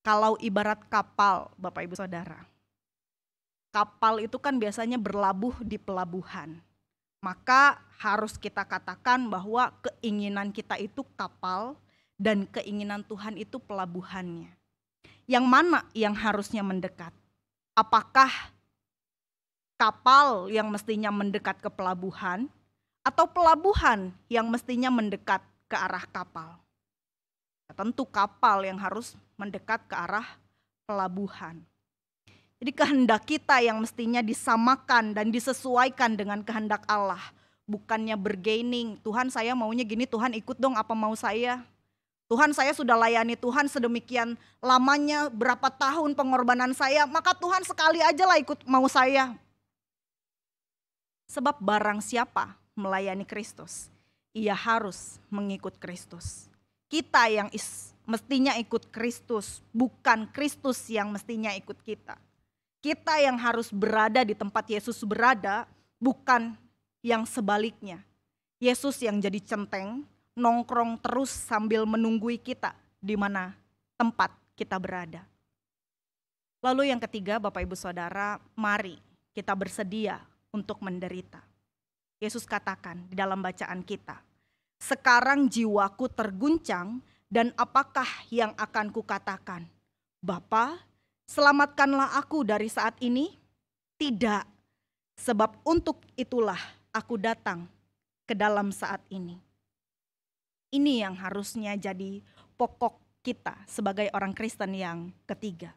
Speaker 9: Kalau ibarat kapal, Bapak Ibu Saudara. Kapal itu kan biasanya berlabuh di pelabuhan. Maka harus kita katakan bahwa keinginan kita itu kapal dan keinginan Tuhan itu pelabuhannya. Yang mana yang harusnya mendekat? Apakah kapal yang mestinya mendekat ke pelabuhan atau pelabuhan yang mestinya mendekat ke arah kapal? Tentu kapal yang harus mendekat ke arah pelabuhan. Jadi kehendak kita yang mestinya disamakan dan disesuaikan dengan kehendak Allah. Bukannya bergaining, Tuhan saya maunya gini, Tuhan ikut dong apa mau saya. Tuhan saya sudah layani Tuhan sedemikian lamanya, berapa tahun pengorbanan saya, maka Tuhan sekali aja lah ikut mau saya. Sebab barang siapa melayani Kristus, ia harus mengikut Kristus. Kita yang mestinya ikut Kristus, bukan Kristus yang mestinya ikut kita. Kita yang harus berada di tempat Yesus berada, bukan yang sebaliknya. Yesus yang jadi centeng, nongkrong terus sambil menunggui kita di mana tempat kita berada. Lalu yang ketiga, Bapak Ibu Saudara, mari kita bersedia untuk menderita. Yesus katakan di dalam bacaan kita, sekarang jiwaku terguncang dan apakah yang akan kukatakan? Bapa, selamatkanlah aku dari saat ini? Tidak, sebab untuk itulah aku datang ke dalam saat ini. Ini yang harusnya jadi pokok kita sebagai orang Kristen yang ketiga.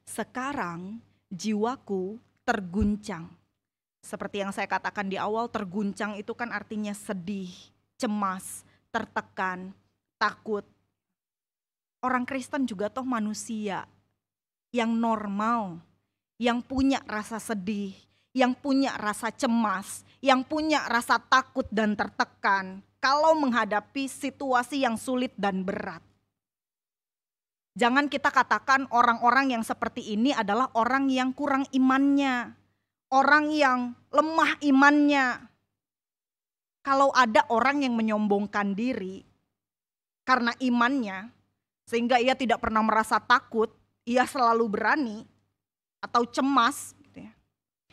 Speaker 9: Sekarang jiwaku terguncang. Seperti yang saya katakan di awal, terguncang itu kan artinya sedih, cemas, tertekan, takut. Orang Kristen juga toh manusia yang normal, yang punya rasa sedih, yang punya rasa cemas, yang punya rasa takut dan tertekan kalau menghadapi situasi yang sulit dan berat. Jangan kita katakan orang-orang yang seperti ini adalah orang yang kurang imannya, orang yang lemah imannya. Kalau ada orang yang menyombongkan diri karena imannya, sehingga ia tidak pernah merasa takut, ia selalu berani atau cemas, gitu ya.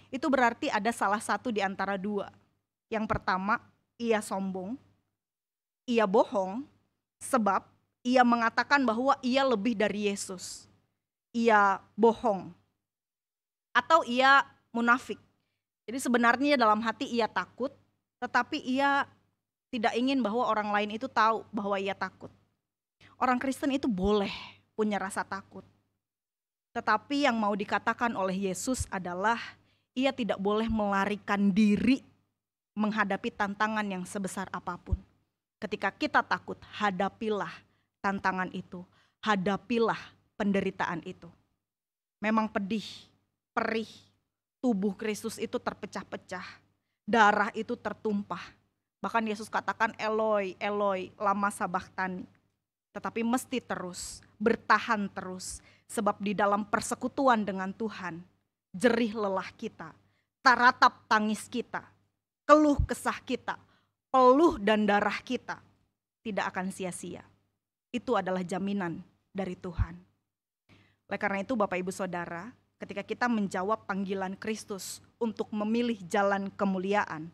Speaker 9: Itu berarti ada salah satu di antara dua. Yang pertama, ia sombong, ia bohong, sebab ia mengatakan bahwa ia lebih dari Yesus. Ia bohong. Atau ia munafik. Jadi sebenarnya dalam hati ia takut, tetapi ia tidak ingin bahwa orang lain itu tahu bahwa ia takut. Orang Kristen itu boleh punya rasa takut. Tetapi yang mau dikatakan oleh Yesus adalah ia tidak boleh melarikan diri menghadapi tantangan yang sebesar apapun. Ketika kita takut, hadapilah tantangan itu. Hadapilah penderitaan itu. Memang pedih, perih. Tubuh Kristus itu terpecah-pecah. Darah itu tertumpah. Bahkan Yesus katakan Eloi, Eloi, lama sabachthani. Tetapi mesti terus, bertahan terus. Sebab di dalam persekutuan dengan Tuhan, jerih lelah kita, serta ratap tangis kita, keluh kesah kita, peluh dan darah kita tidak akan sia-sia. Itu adalah jaminan dari Tuhan. Oleh karena itu Bapak Ibu Saudara, ketika kita menjawab panggilan Kristus untuk memilih jalan kemuliaan,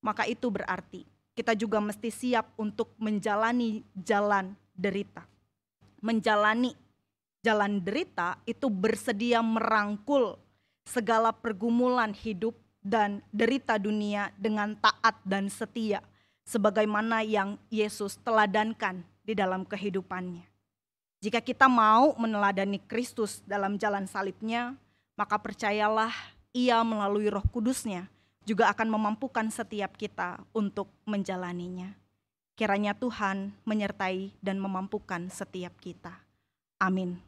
Speaker 9: maka itu berarti kita juga mesti siap untuk menjalani jalan derita. Menjalani jalan derita itu bersedia merangkul segala pergumulan hidup dan derita dunia dengan taat dan setia, sebagaimana yang Yesus teladankan di dalam kehidupannya. Jika kita mau meneladani Kristus dalam jalan salibnya, maka percayalah Ia melalui Roh Kudus-Nya juga akan memampukan setiap kita untuk menjalaninya. Kiranya Tuhan menyertai dan memampukan setiap kita. Amin.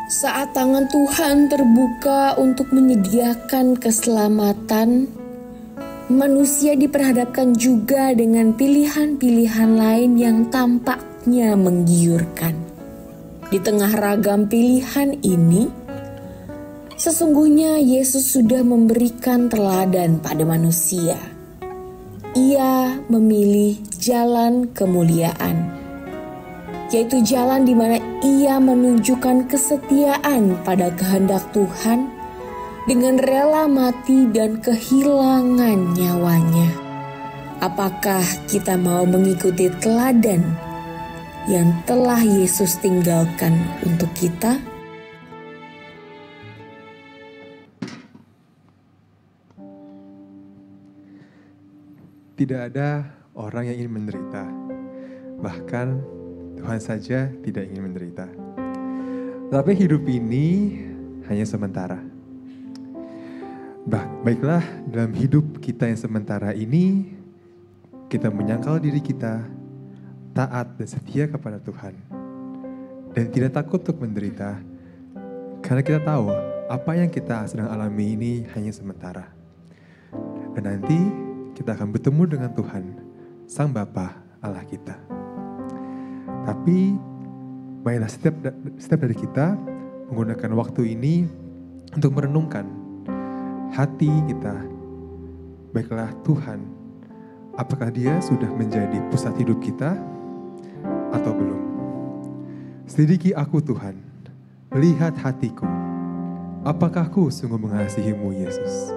Speaker 10: Saat tangan Tuhan terbuka untuk menyediakan keselamatan, manusia diperhadapkan juga dengan pilihan-pilihan lain yang tampaknya menggiurkan. Di tengah ragam pilihan ini, sesungguhnya Yesus sudah memberikan teladan pada manusia. Ia memilih jalan kemuliaan, yaitu jalan di mana Ia menunjukkan kesetiaan pada kehendak Tuhan dengan rela mati dan kehilangan nyawanya. Apakah kita mau mengikuti teladan yang telah Yesus tinggalkan untuk kita?
Speaker 8: Tidak ada orang yang ingin menderita, bahkan Tuhan saja tidak ingin menderita. Tapi hidup ini hanya sementara. Baiklah, dalam hidup kita yang sementara ini, kita menyangkal diri kita, taat dan setia kepada Tuhan. Dan tidak takut untuk menderita, karena kita tahu apa yang kita sedang alami ini hanya sementara. Dan nanti kita akan bertemu dengan Tuhan, Sang Bapa Allah kita. Tapi, marilah setiap dari kita menggunakan waktu ini untuk merenungkan hati kita. Baiklah Tuhan, apakah Dia sudah menjadi pusat hidup kita atau belum? Selidiki aku Tuhan, lihat hatiku. Apakah aku sungguh mengasihi-Mu Yesus?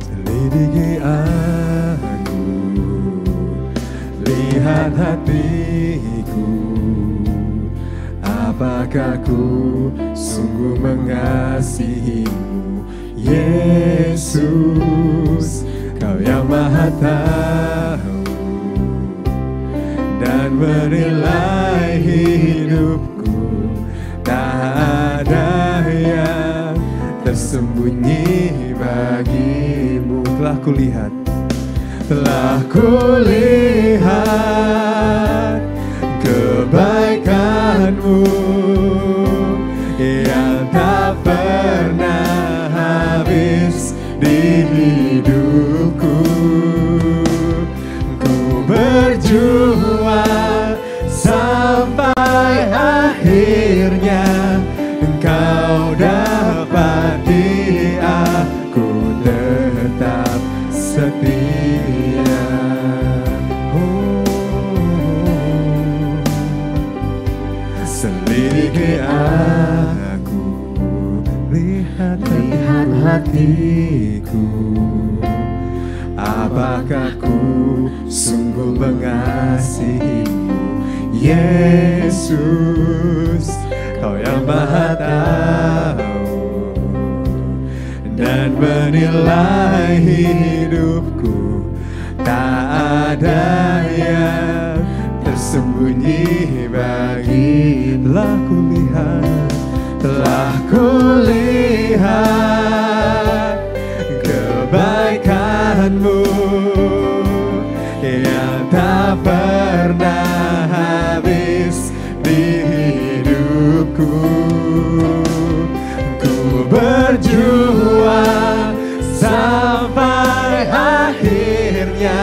Speaker 8: Selidiki aku, lihat hatiku. Apakah ku sungguh mengasihi-Mu Yesus? Kau yang Maha Tahu dan menilai hidupku. Tak ada yang tersembunyi bagi-Mu. Telah kulihat kebaikan-Mu yang tak pernah habis di hidupku. Ku berjuang sampai akhirnya Engkau dapati aku tetap setia. Selidiki aku, lihat hatiku. Apakah ku sungguh mengasihi-Mu Yesus? Kau yang Maha Tahu dan menilai hidupku. Tak ada yang tersembunyi bagi. Telah kulihat kebaikan-Mu kebaikan-Mu yang tak pernah habis di hidupku. Ku berjuang sampai akhirnya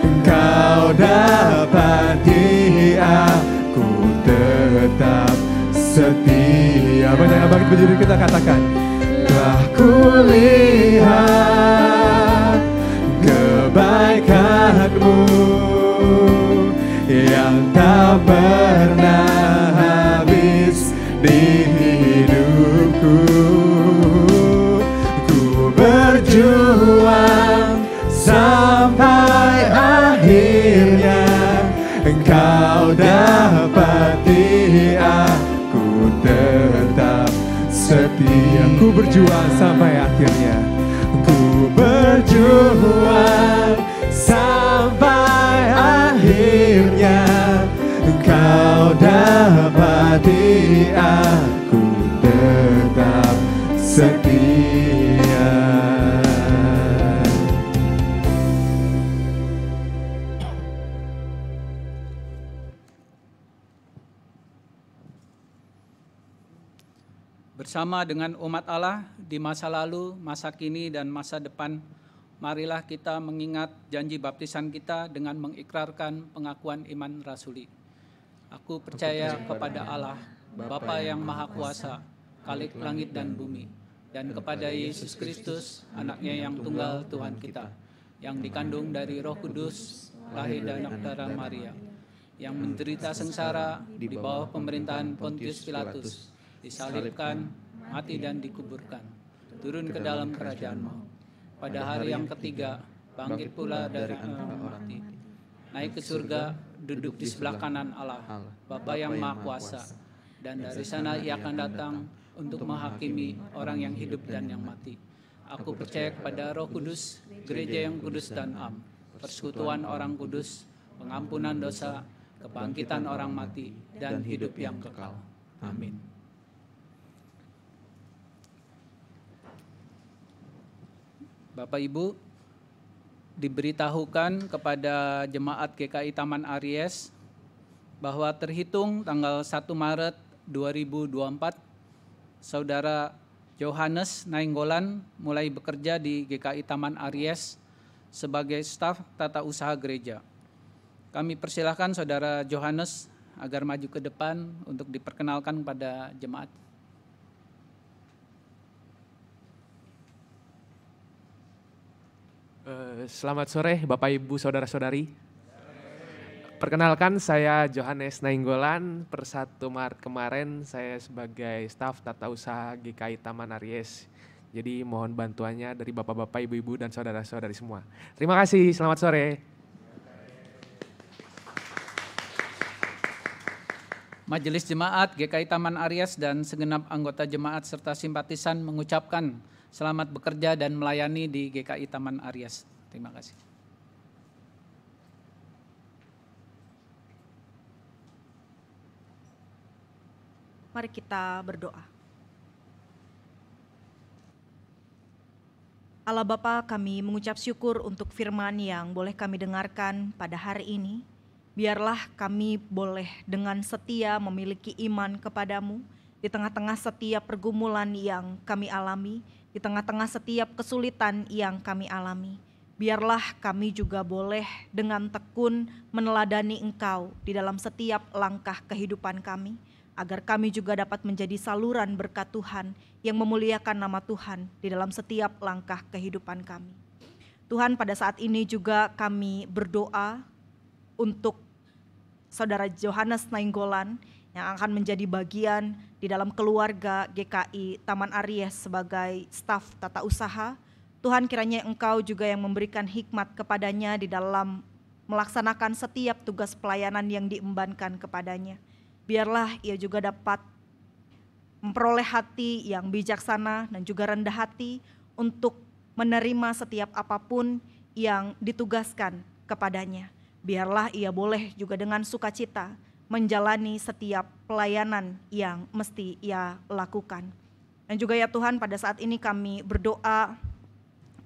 Speaker 8: Engkau dapati aku tetap setia. Banyak bangkit berdiri, kita katakan, telah kulihat kebaikan-Mu yang tak pernah habis di hidupku. Ku berjuang sampai akhirnya Engkau dapati aku tetap setia. Ku berjuang sampai akhirnya. Ku berjuang sampai akhirnya Engkau dapati aku tetap setia.
Speaker 11: Bersama dengan umat Allah di masa lalu, masa kini, dan masa depan, marilah kita mengingat janji baptisan kita dengan mengikrarkan pengakuan iman rasuli. Aku percaya kepada Allah, Bapa yang Maha Kuasa, Khalik langit dan bumi, dan kepada Yesus Kristus, anaknya yang tunggal Tuhan kita, yang dikandung dari Roh Kudus, lahir dari anak darah Maria, yang menderita sengsara di bawah pemerintahan Pontius Pilatus, disalibkan, mati dan dikuburkan, turun ke dalam kerajaan-Mu. Pada hari yang ketiga, bangkit pula dari antara mati, naik ke surga, duduk di sebelah kanan Allah, Bapa yang Maha Kuasa, dan dari sana Ia akan datang untuk menghakimi orang yang hidup dan yang mati. Aku percaya kepada Roh Kudus, gereja yang kudus dan am, persekutuan orang kudus, pengampunan dosa, kebangkitan orang mati, dan hidup yang kekal. Amin. Bapak Ibu, diberitahukan kepada jemaat GKI Taman Aries bahwa terhitung tanggal 1 Maret 2024, Saudara Johannes Nainggolan mulai bekerja di GKI Taman Aries sebagai staf tata usaha gereja. Kami persilahkan Saudara Johannes agar maju ke depan untuk diperkenalkan kepada jemaat.
Speaker 12: Selamat sore Bapak Ibu Saudara-saudari. Perkenalkan, saya Johannes Nainggolan. Per 1 Maret kemarin saya sebagai staf tata usaha GKI Taman Aries. Jadi mohon bantuannya dari Bapak-Bapak, Ibu-Ibu, dan Saudara-saudari semua. Terima kasih, selamat sore.
Speaker 11: Majelis Jemaat GKI Taman Aries dan segenap anggota jemaat serta simpatisan mengucapkan selamat bekerja dan melayani di GKI Taman Aries. Terima kasih.
Speaker 9: Mari kita berdoa. Allah Bapa, kami mengucap syukur untuk firman yang boleh kami dengarkan pada hari ini. Biarlah kami boleh dengan setia memiliki iman kepadamu di tengah-tengah setiap pergumulan yang kami alami, di tengah-tengah setiap kesulitan yang kami alami. Biarlah kami juga boleh dengan tekun meneladani Engkau di dalam setiap langkah kehidupan kami, agar kami juga dapat menjadi saluran berkat Tuhan yang memuliakan nama Tuhan di dalam setiap langkah kehidupan kami. Tuhan, pada saat ini juga kami berdoa untuk Saudara Johannes Nainggolan yang akan menjadi bagian di dalam keluarga GKI Taman Aries sebagai staf tata usaha. Tuhan, kiranya Engkau juga yang memberikan hikmat kepadanya di dalam melaksanakan setiap tugas pelayanan yang diembankan kepadanya. Biarlah ia juga dapat memperoleh hati yang bijaksana dan juga rendah hati untuk menerima setiap apapun yang ditugaskan kepadanya. Biarlah ia boleh juga dengan sukacita menjalani setiap pelayanan yang mesti ia lakukan. Dan juga ya Tuhan, pada saat ini kami berdoa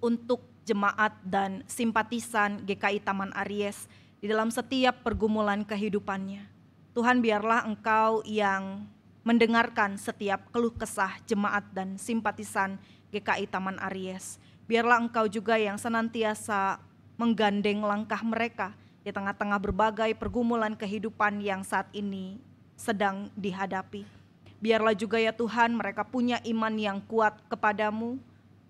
Speaker 9: untuk jemaat dan simpatisan GKI Taman Aries di dalam setiap pergumulan kehidupannya. Tuhan, biarlah Engkau yang mendengarkan setiap keluh kesah jemaat dan simpatisan GKI Taman Aries. Biarlah Engkau juga yang senantiasa menggandeng langkah mereka di tengah-tengah berbagai pergumulan kehidupan yang saat ini sedang dihadapi. Biarlah juga ya Tuhan mereka punya iman yang kuat kepadamu,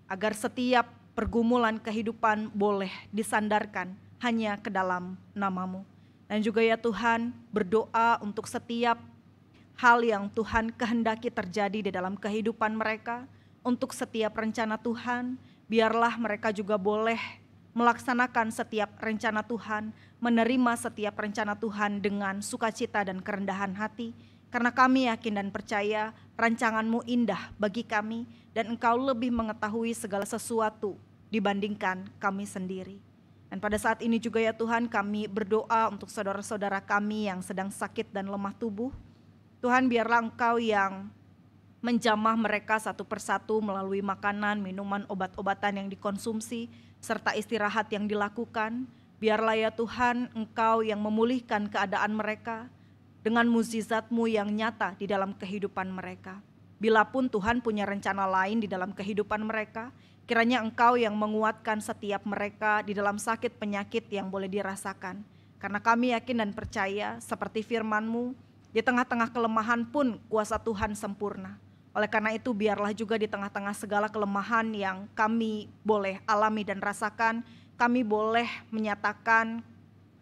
Speaker 9: agar setiap pergumulan kehidupan boleh disandarkan hanya ke dalam nama-Mu. Dan juga ya Tuhan, berdoa untuk setiap hal yang Tuhan kehendaki terjadi di dalam kehidupan mereka, untuk setiap rencana Tuhan, biarlah mereka juga boleh melaksanakan setiap rencana Tuhan, menerima setiap rencana Tuhan dengan sukacita dan kerendahan hati, karena kami yakin dan percaya rancangan-Mu indah bagi kami, dan Engkau lebih mengetahui segala sesuatu dibandingkan kami sendiri. Dan pada saat ini juga ya Tuhan, kami berdoa untuk saudara-saudara kami yang sedang sakit dan lemah tubuh. Tuhan, biarlah Engkau yang menjamah mereka satu persatu melalui makanan, minuman, obat-obatan yang dikonsumsi, serta istirahat yang dilakukan. Biarlah ya Tuhan, Engkau yang memulihkan keadaan mereka dengan mukjizat-Mu yang nyata di dalam kehidupan mereka. Bila pun Tuhan punya rencana lain di dalam kehidupan mereka, kiranya Engkau yang menguatkan setiap mereka di dalam sakit penyakit yang boleh dirasakan. Karena kami yakin dan percaya seperti firman-Mu, di tengah-tengah kelemahan pun kuasa Tuhan sempurna. Oleh karena itu biarlah juga di tengah-tengah segala kelemahan yang kami boleh alami dan rasakan, kami boleh menyatakan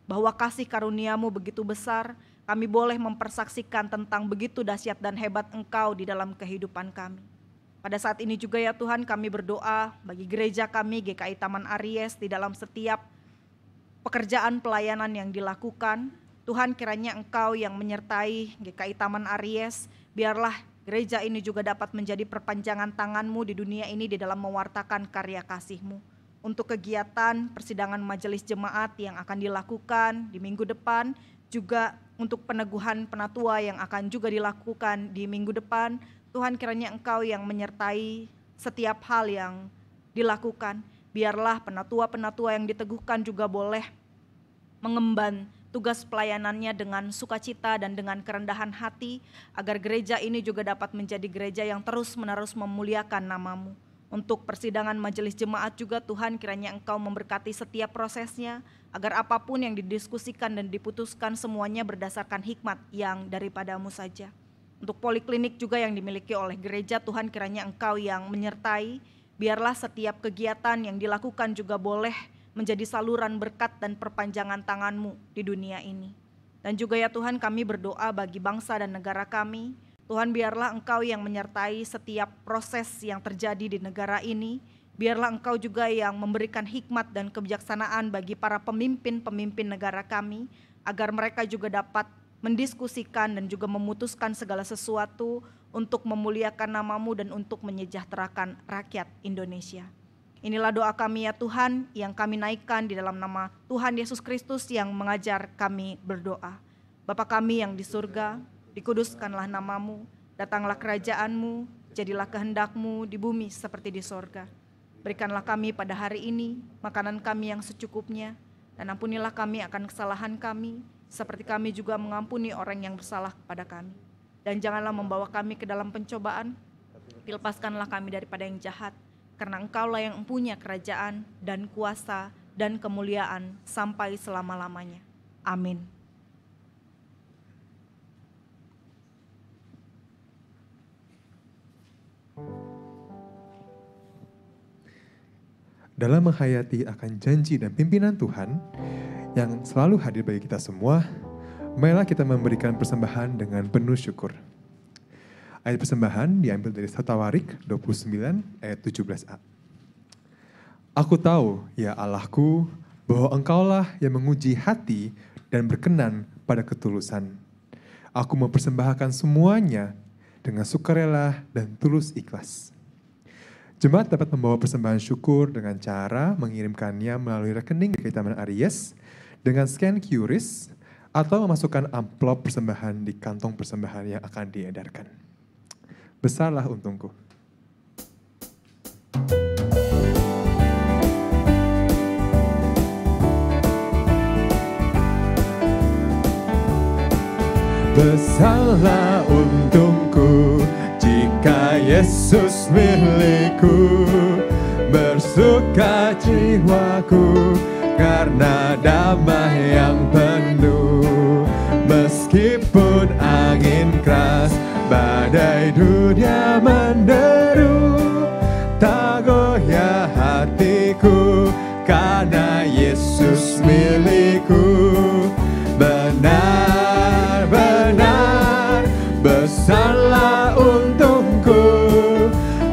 Speaker 9: bahwa kasih karunia-Mu begitu besar. Kami boleh mempersaksikan tentang begitu dahsyat dan hebat Engkau di dalam kehidupan kami. Pada saat ini juga ya Tuhan, kami berdoa bagi gereja kami GKI Taman Aries di dalam setiap pekerjaan pelayanan yang dilakukan. Tuhan, kiranya Engkau yang menyertai GKI Taman Aries, biarlah gereja ini juga dapat menjadi perpanjangan tangan-Mu di dunia ini di dalam mewartakan karya kasih-Mu. Untuk kegiatan persidangan majelis jemaat yang akan dilakukan di minggu depan, juga untuk peneguhan penatua yang akan juga dilakukan di minggu depan, Tuhan, kiranya Engkau yang menyertai setiap hal yang dilakukan. Biarlah penatua-penatua yang diteguhkan juga boleh mengemban tugas pelayanannya dengan sukacita dan dengan kerendahan hati, agar gereja ini juga dapat menjadi gereja yang terus-menerus memuliakan nama-Mu. Untuk persidangan majelis jemaat juga Tuhan, kiranya Engkau memberkati setiap prosesnya, agar apapun yang didiskusikan dan diputuskan semuanya berdasarkan hikmat yang daripada-Mu saja. Untuk poliklinik juga yang dimiliki oleh gereja, Tuhan, kiranya Engkau yang menyertai, biarlah setiap kegiatan yang dilakukan juga boleh menjadi saluran berkat dan perpanjangan tangan-Mu di dunia ini. Dan juga ya Tuhan, kami berdoa bagi bangsa dan negara kami. Tuhan, biarlah Engkau yang menyertai setiap proses yang terjadi di negara ini. Biarlah Engkau juga yang memberikan hikmat dan kebijaksanaan bagi para pemimpin-pemimpin negara kami, agar mereka juga dapat mendiskusikan dan juga memutuskan segala sesuatu untuk memuliakan nama-Mu dan untuk menyejahterakan rakyat Indonesia. Inilah doa kami ya Tuhan, yang kami naikkan di dalam nama Tuhan Yesus Kristus yang mengajar kami berdoa. Bapa kami yang di surga, dikuduskanlah nama-Mu, datanglah kerajaan-Mu, jadilah kehendak-Mu di bumi seperti di sorga. Berikanlah kami pada hari ini makanan kami yang secukupnya, dan ampunilah kami akan kesalahan kami, seperti kami juga mengampuni orang yang bersalah kepada kami. Dan janganlah membawa kami ke dalam pencobaan, lepaskanlah kami daripada yang jahat, karena Engkaulah yang mempunyai kerajaan dan kuasa dan kemuliaan sampai selama-lamanya. Amin.
Speaker 8: Dalam menghayati akan janji dan pimpinan Tuhan yang selalu hadir bagi kita semua, marilah kita memberikan persembahan dengan penuh syukur. Ayat persembahan diambil dari 1 Tawarik 29 ayat 17a. Aku tahu, ya Allahku, bahwa Engkaulah yang menguji hati dan berkenan pada ketulusan. Aku mempersembahkan semuanya dengan sukarela dan tulus ikhlas. Jemaat dapat membawa persembahan syukur dengan cara mengirimkannya melalui rekening GKI Taman Aries dengan scan QRIS atau memasukkan amplop persembahan di kantong persembahan yang akan diedarkan. Besarlah untungku. besarlah untungku jika Yesus milikku. Bersuka jiwaku karena damai yang penuh. Meskipun angin keras, badai dunia menderu, tak goyah hatiku karena Yesus milikku. Benar-benar besarlah untungku,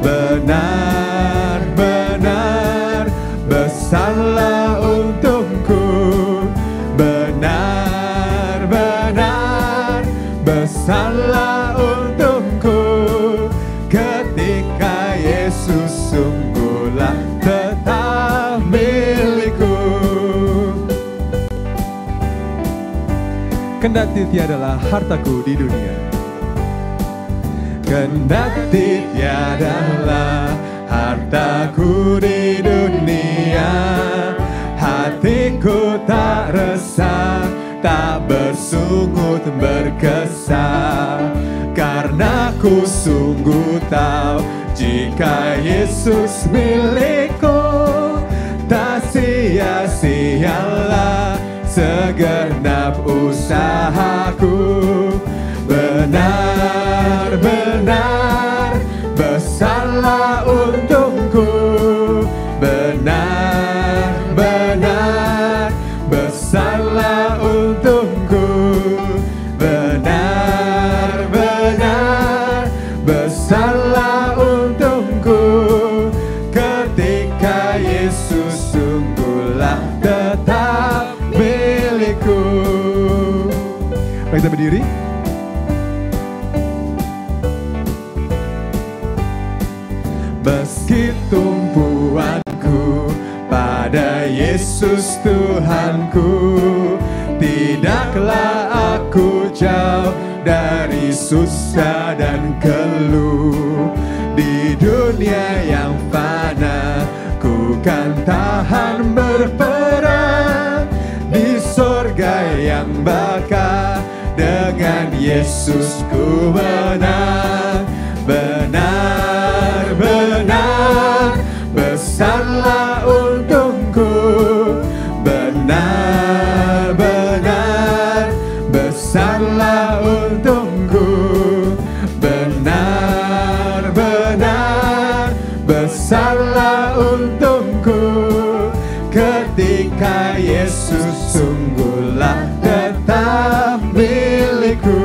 Speaker 8: benar-benar besarlah untungku, benar-benar besarlah untungku ketika Yesus sungguhlah tetap milikku. Kendati tiadalah hartaku di dunia, kendati tiadalah hartaku di dunia, hatiku tak resah, tak bersungut berkesah, karena ku sungguh tahu jika Yesus milikku, tak sia-sialah segenap usahaku. Benar-benar besarlah untungku, benar-benar besarlah untungku, benar-benar besarlah untungku ketika Yesus sungguhlah tetap milikku. Mari kita berdiri. Meski tumpuanku pada Yesus Tuhanku, tidaklah aku jauh dari susah dan keluh. Di dunia yang fana, ku kan tahan berperang. Di sorga yang bakal, dengan Yesus ku menang. Benar-benar besarlah untungku, benar-benar besarlah untungku, benar-benar besarlah untungku ketika Yesus sungguhlah tetap milikku.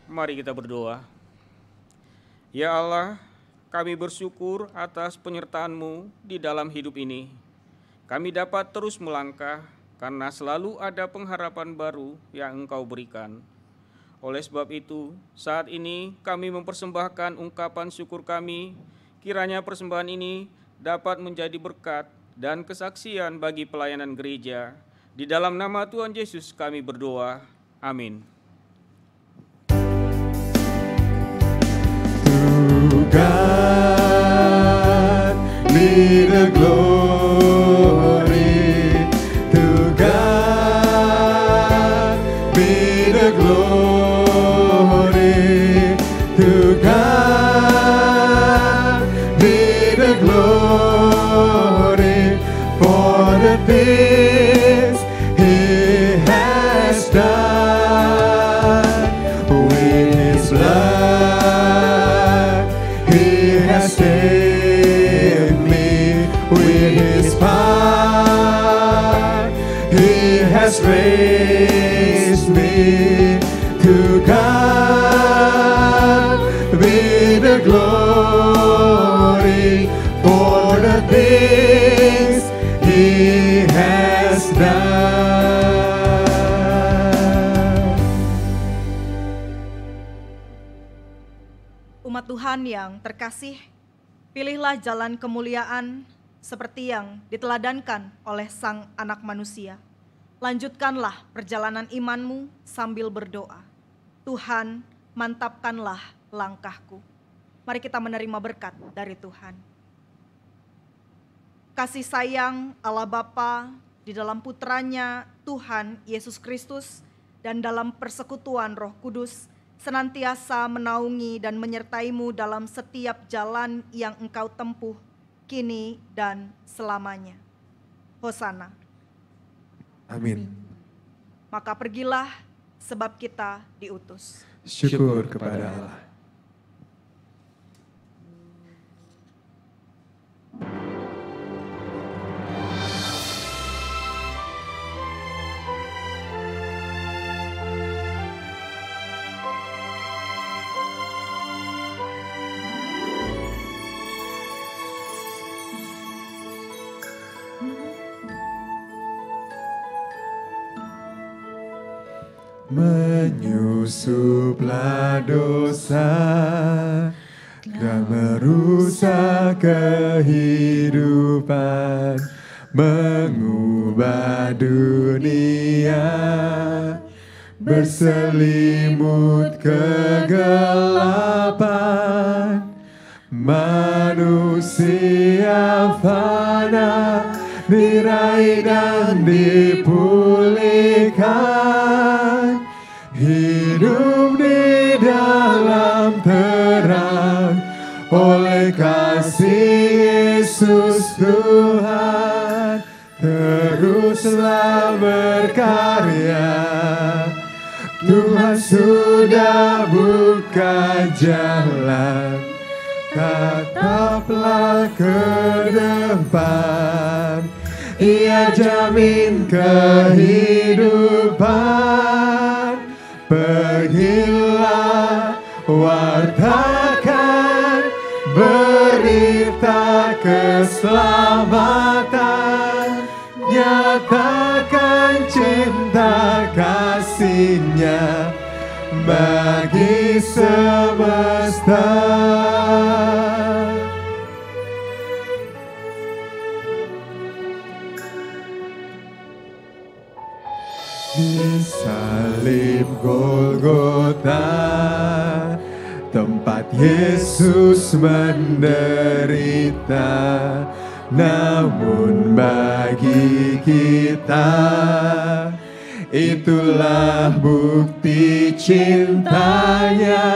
Speaker 13: Mari kita berdoa. Ya Allah, kami bersyukur atas penyertaan-Mu di dalam hidup ini. Kami dapat terus melangkah karena selalu ada pengharapan baru yang Engkau berikan. Oleh sebab itu, saat ini kami mempersembahkan ungkapan syukur kami, kiranya persembahan ini dapat menjadi berkat dan kesaksian bagi pelayanan gereja. Di dalam nama Tuhan Yesus kami berdoa. Amin.
Speaker 8: God be the glory, to God be the glory, to God be the glory for the things He has done with His blood. Saved me with His power. He has raised me. To God be the glory for the things He has done.
Speaker 9: Umat Tuhan yang terkasih, pilihlah jalan kemuliaan seperti yang diteladankan oleh Sang Anak Manusia. Lanjutkanlah perjalanan imanmu sambil berdoa. Tuhan, mantapkanlah langkahku. Mari kita menerima berkat dari Tuhan. Kasih sayang Allah Bapa, di dalam Putranya Tuhan Yesus Kristus, dan dalam persekutuan Roh Kudus, senantiasa menaungi dan menyertaimu dalam setiap jalan yang engkau tempuh, kini dan selamanya. Hosana.
Speaker 8: Amin.
Speaker 9: Maka pergilah, sebab kita diutus.
Speaker 8: Syukur kepada Allah. Menyusuplah dosa dan merusak kehidupan, mengubah dunia berselimut kegelapan. Manusia fana diraih dan dipulihkan, hidup di dalam terang oleh kasih Yesus Tuhan. Teruslah berkarya, Tuhan sudah buka jalan, tataplah ke depan, Ia jamin kehidupan. Pergilah, wartakan berita keselamatan, nyatakan cinta kasih-Nya bagi semesta. Di salib Golgota, tempat Yesus menderita, namun bagi kita itulah bukti cintanya.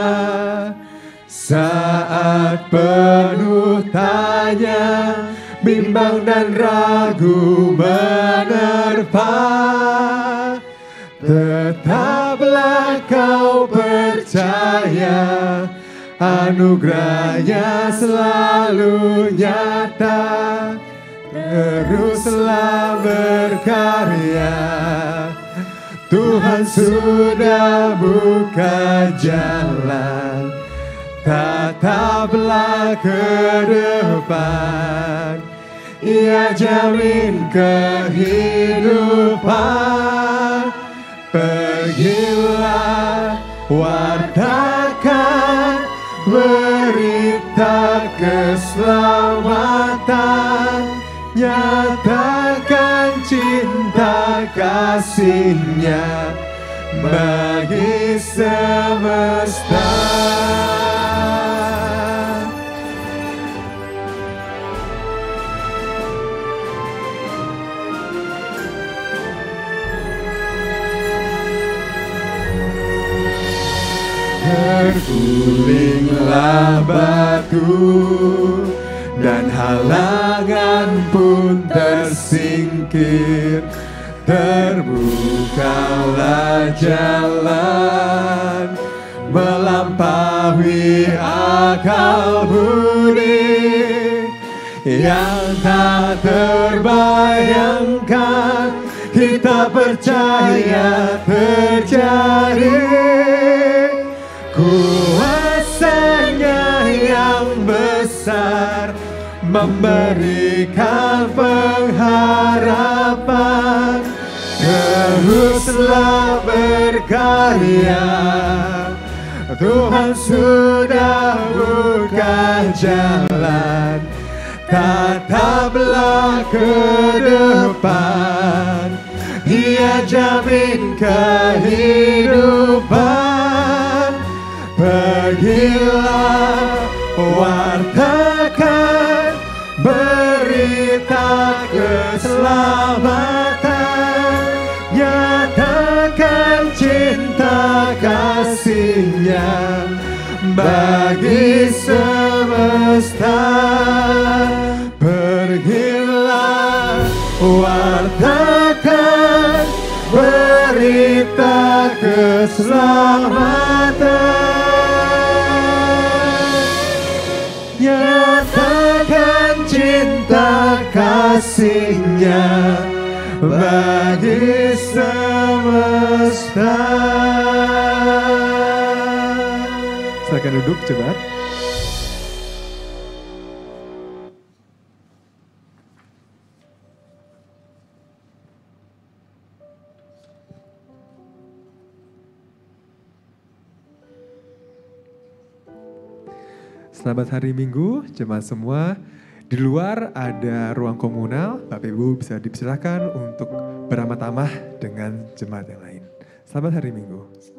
Speaker 8: Saat penuh tanya, bimbang dan ragu menerpa, tetaplah kau percaya, anugerah-Nya selalu nyata. Teruslah berkarya, Tuhan sudah buka jalan, tataplah ke depan, Ia jamin kehidupan. Pergilah, wartakan berita keselamatan, nyatakan cinta kasih-Nya bagi semesta. Tergulinglah batu dan halangan pun tersingkir, terbukalah jalan melampaui akal budi yang tak terbayangkan. Kita percaya terjadi, kuasa-Nya yang besar memberikan pengharapan. Teruslah berkarya, Tuhan sudah buka jalan, tataplah ke depan, Ia jamin kehidupan. Pergilah, wartakan berita keselamatan, Nyatakan cinta kasih-Nya bagi semesta. Pergilah, wartakan berita keselamatan. Nyatakan cinta kasih-Nya bagi semesta. Silakan duduk cepat. Selamat hari Minggu, jemaat semua. Di luar ada ruang komunal, Bapak Ibu bisa dipersilakan untuk beramah-tamah dengan jemaat yang lain. Selamat hari Minggu.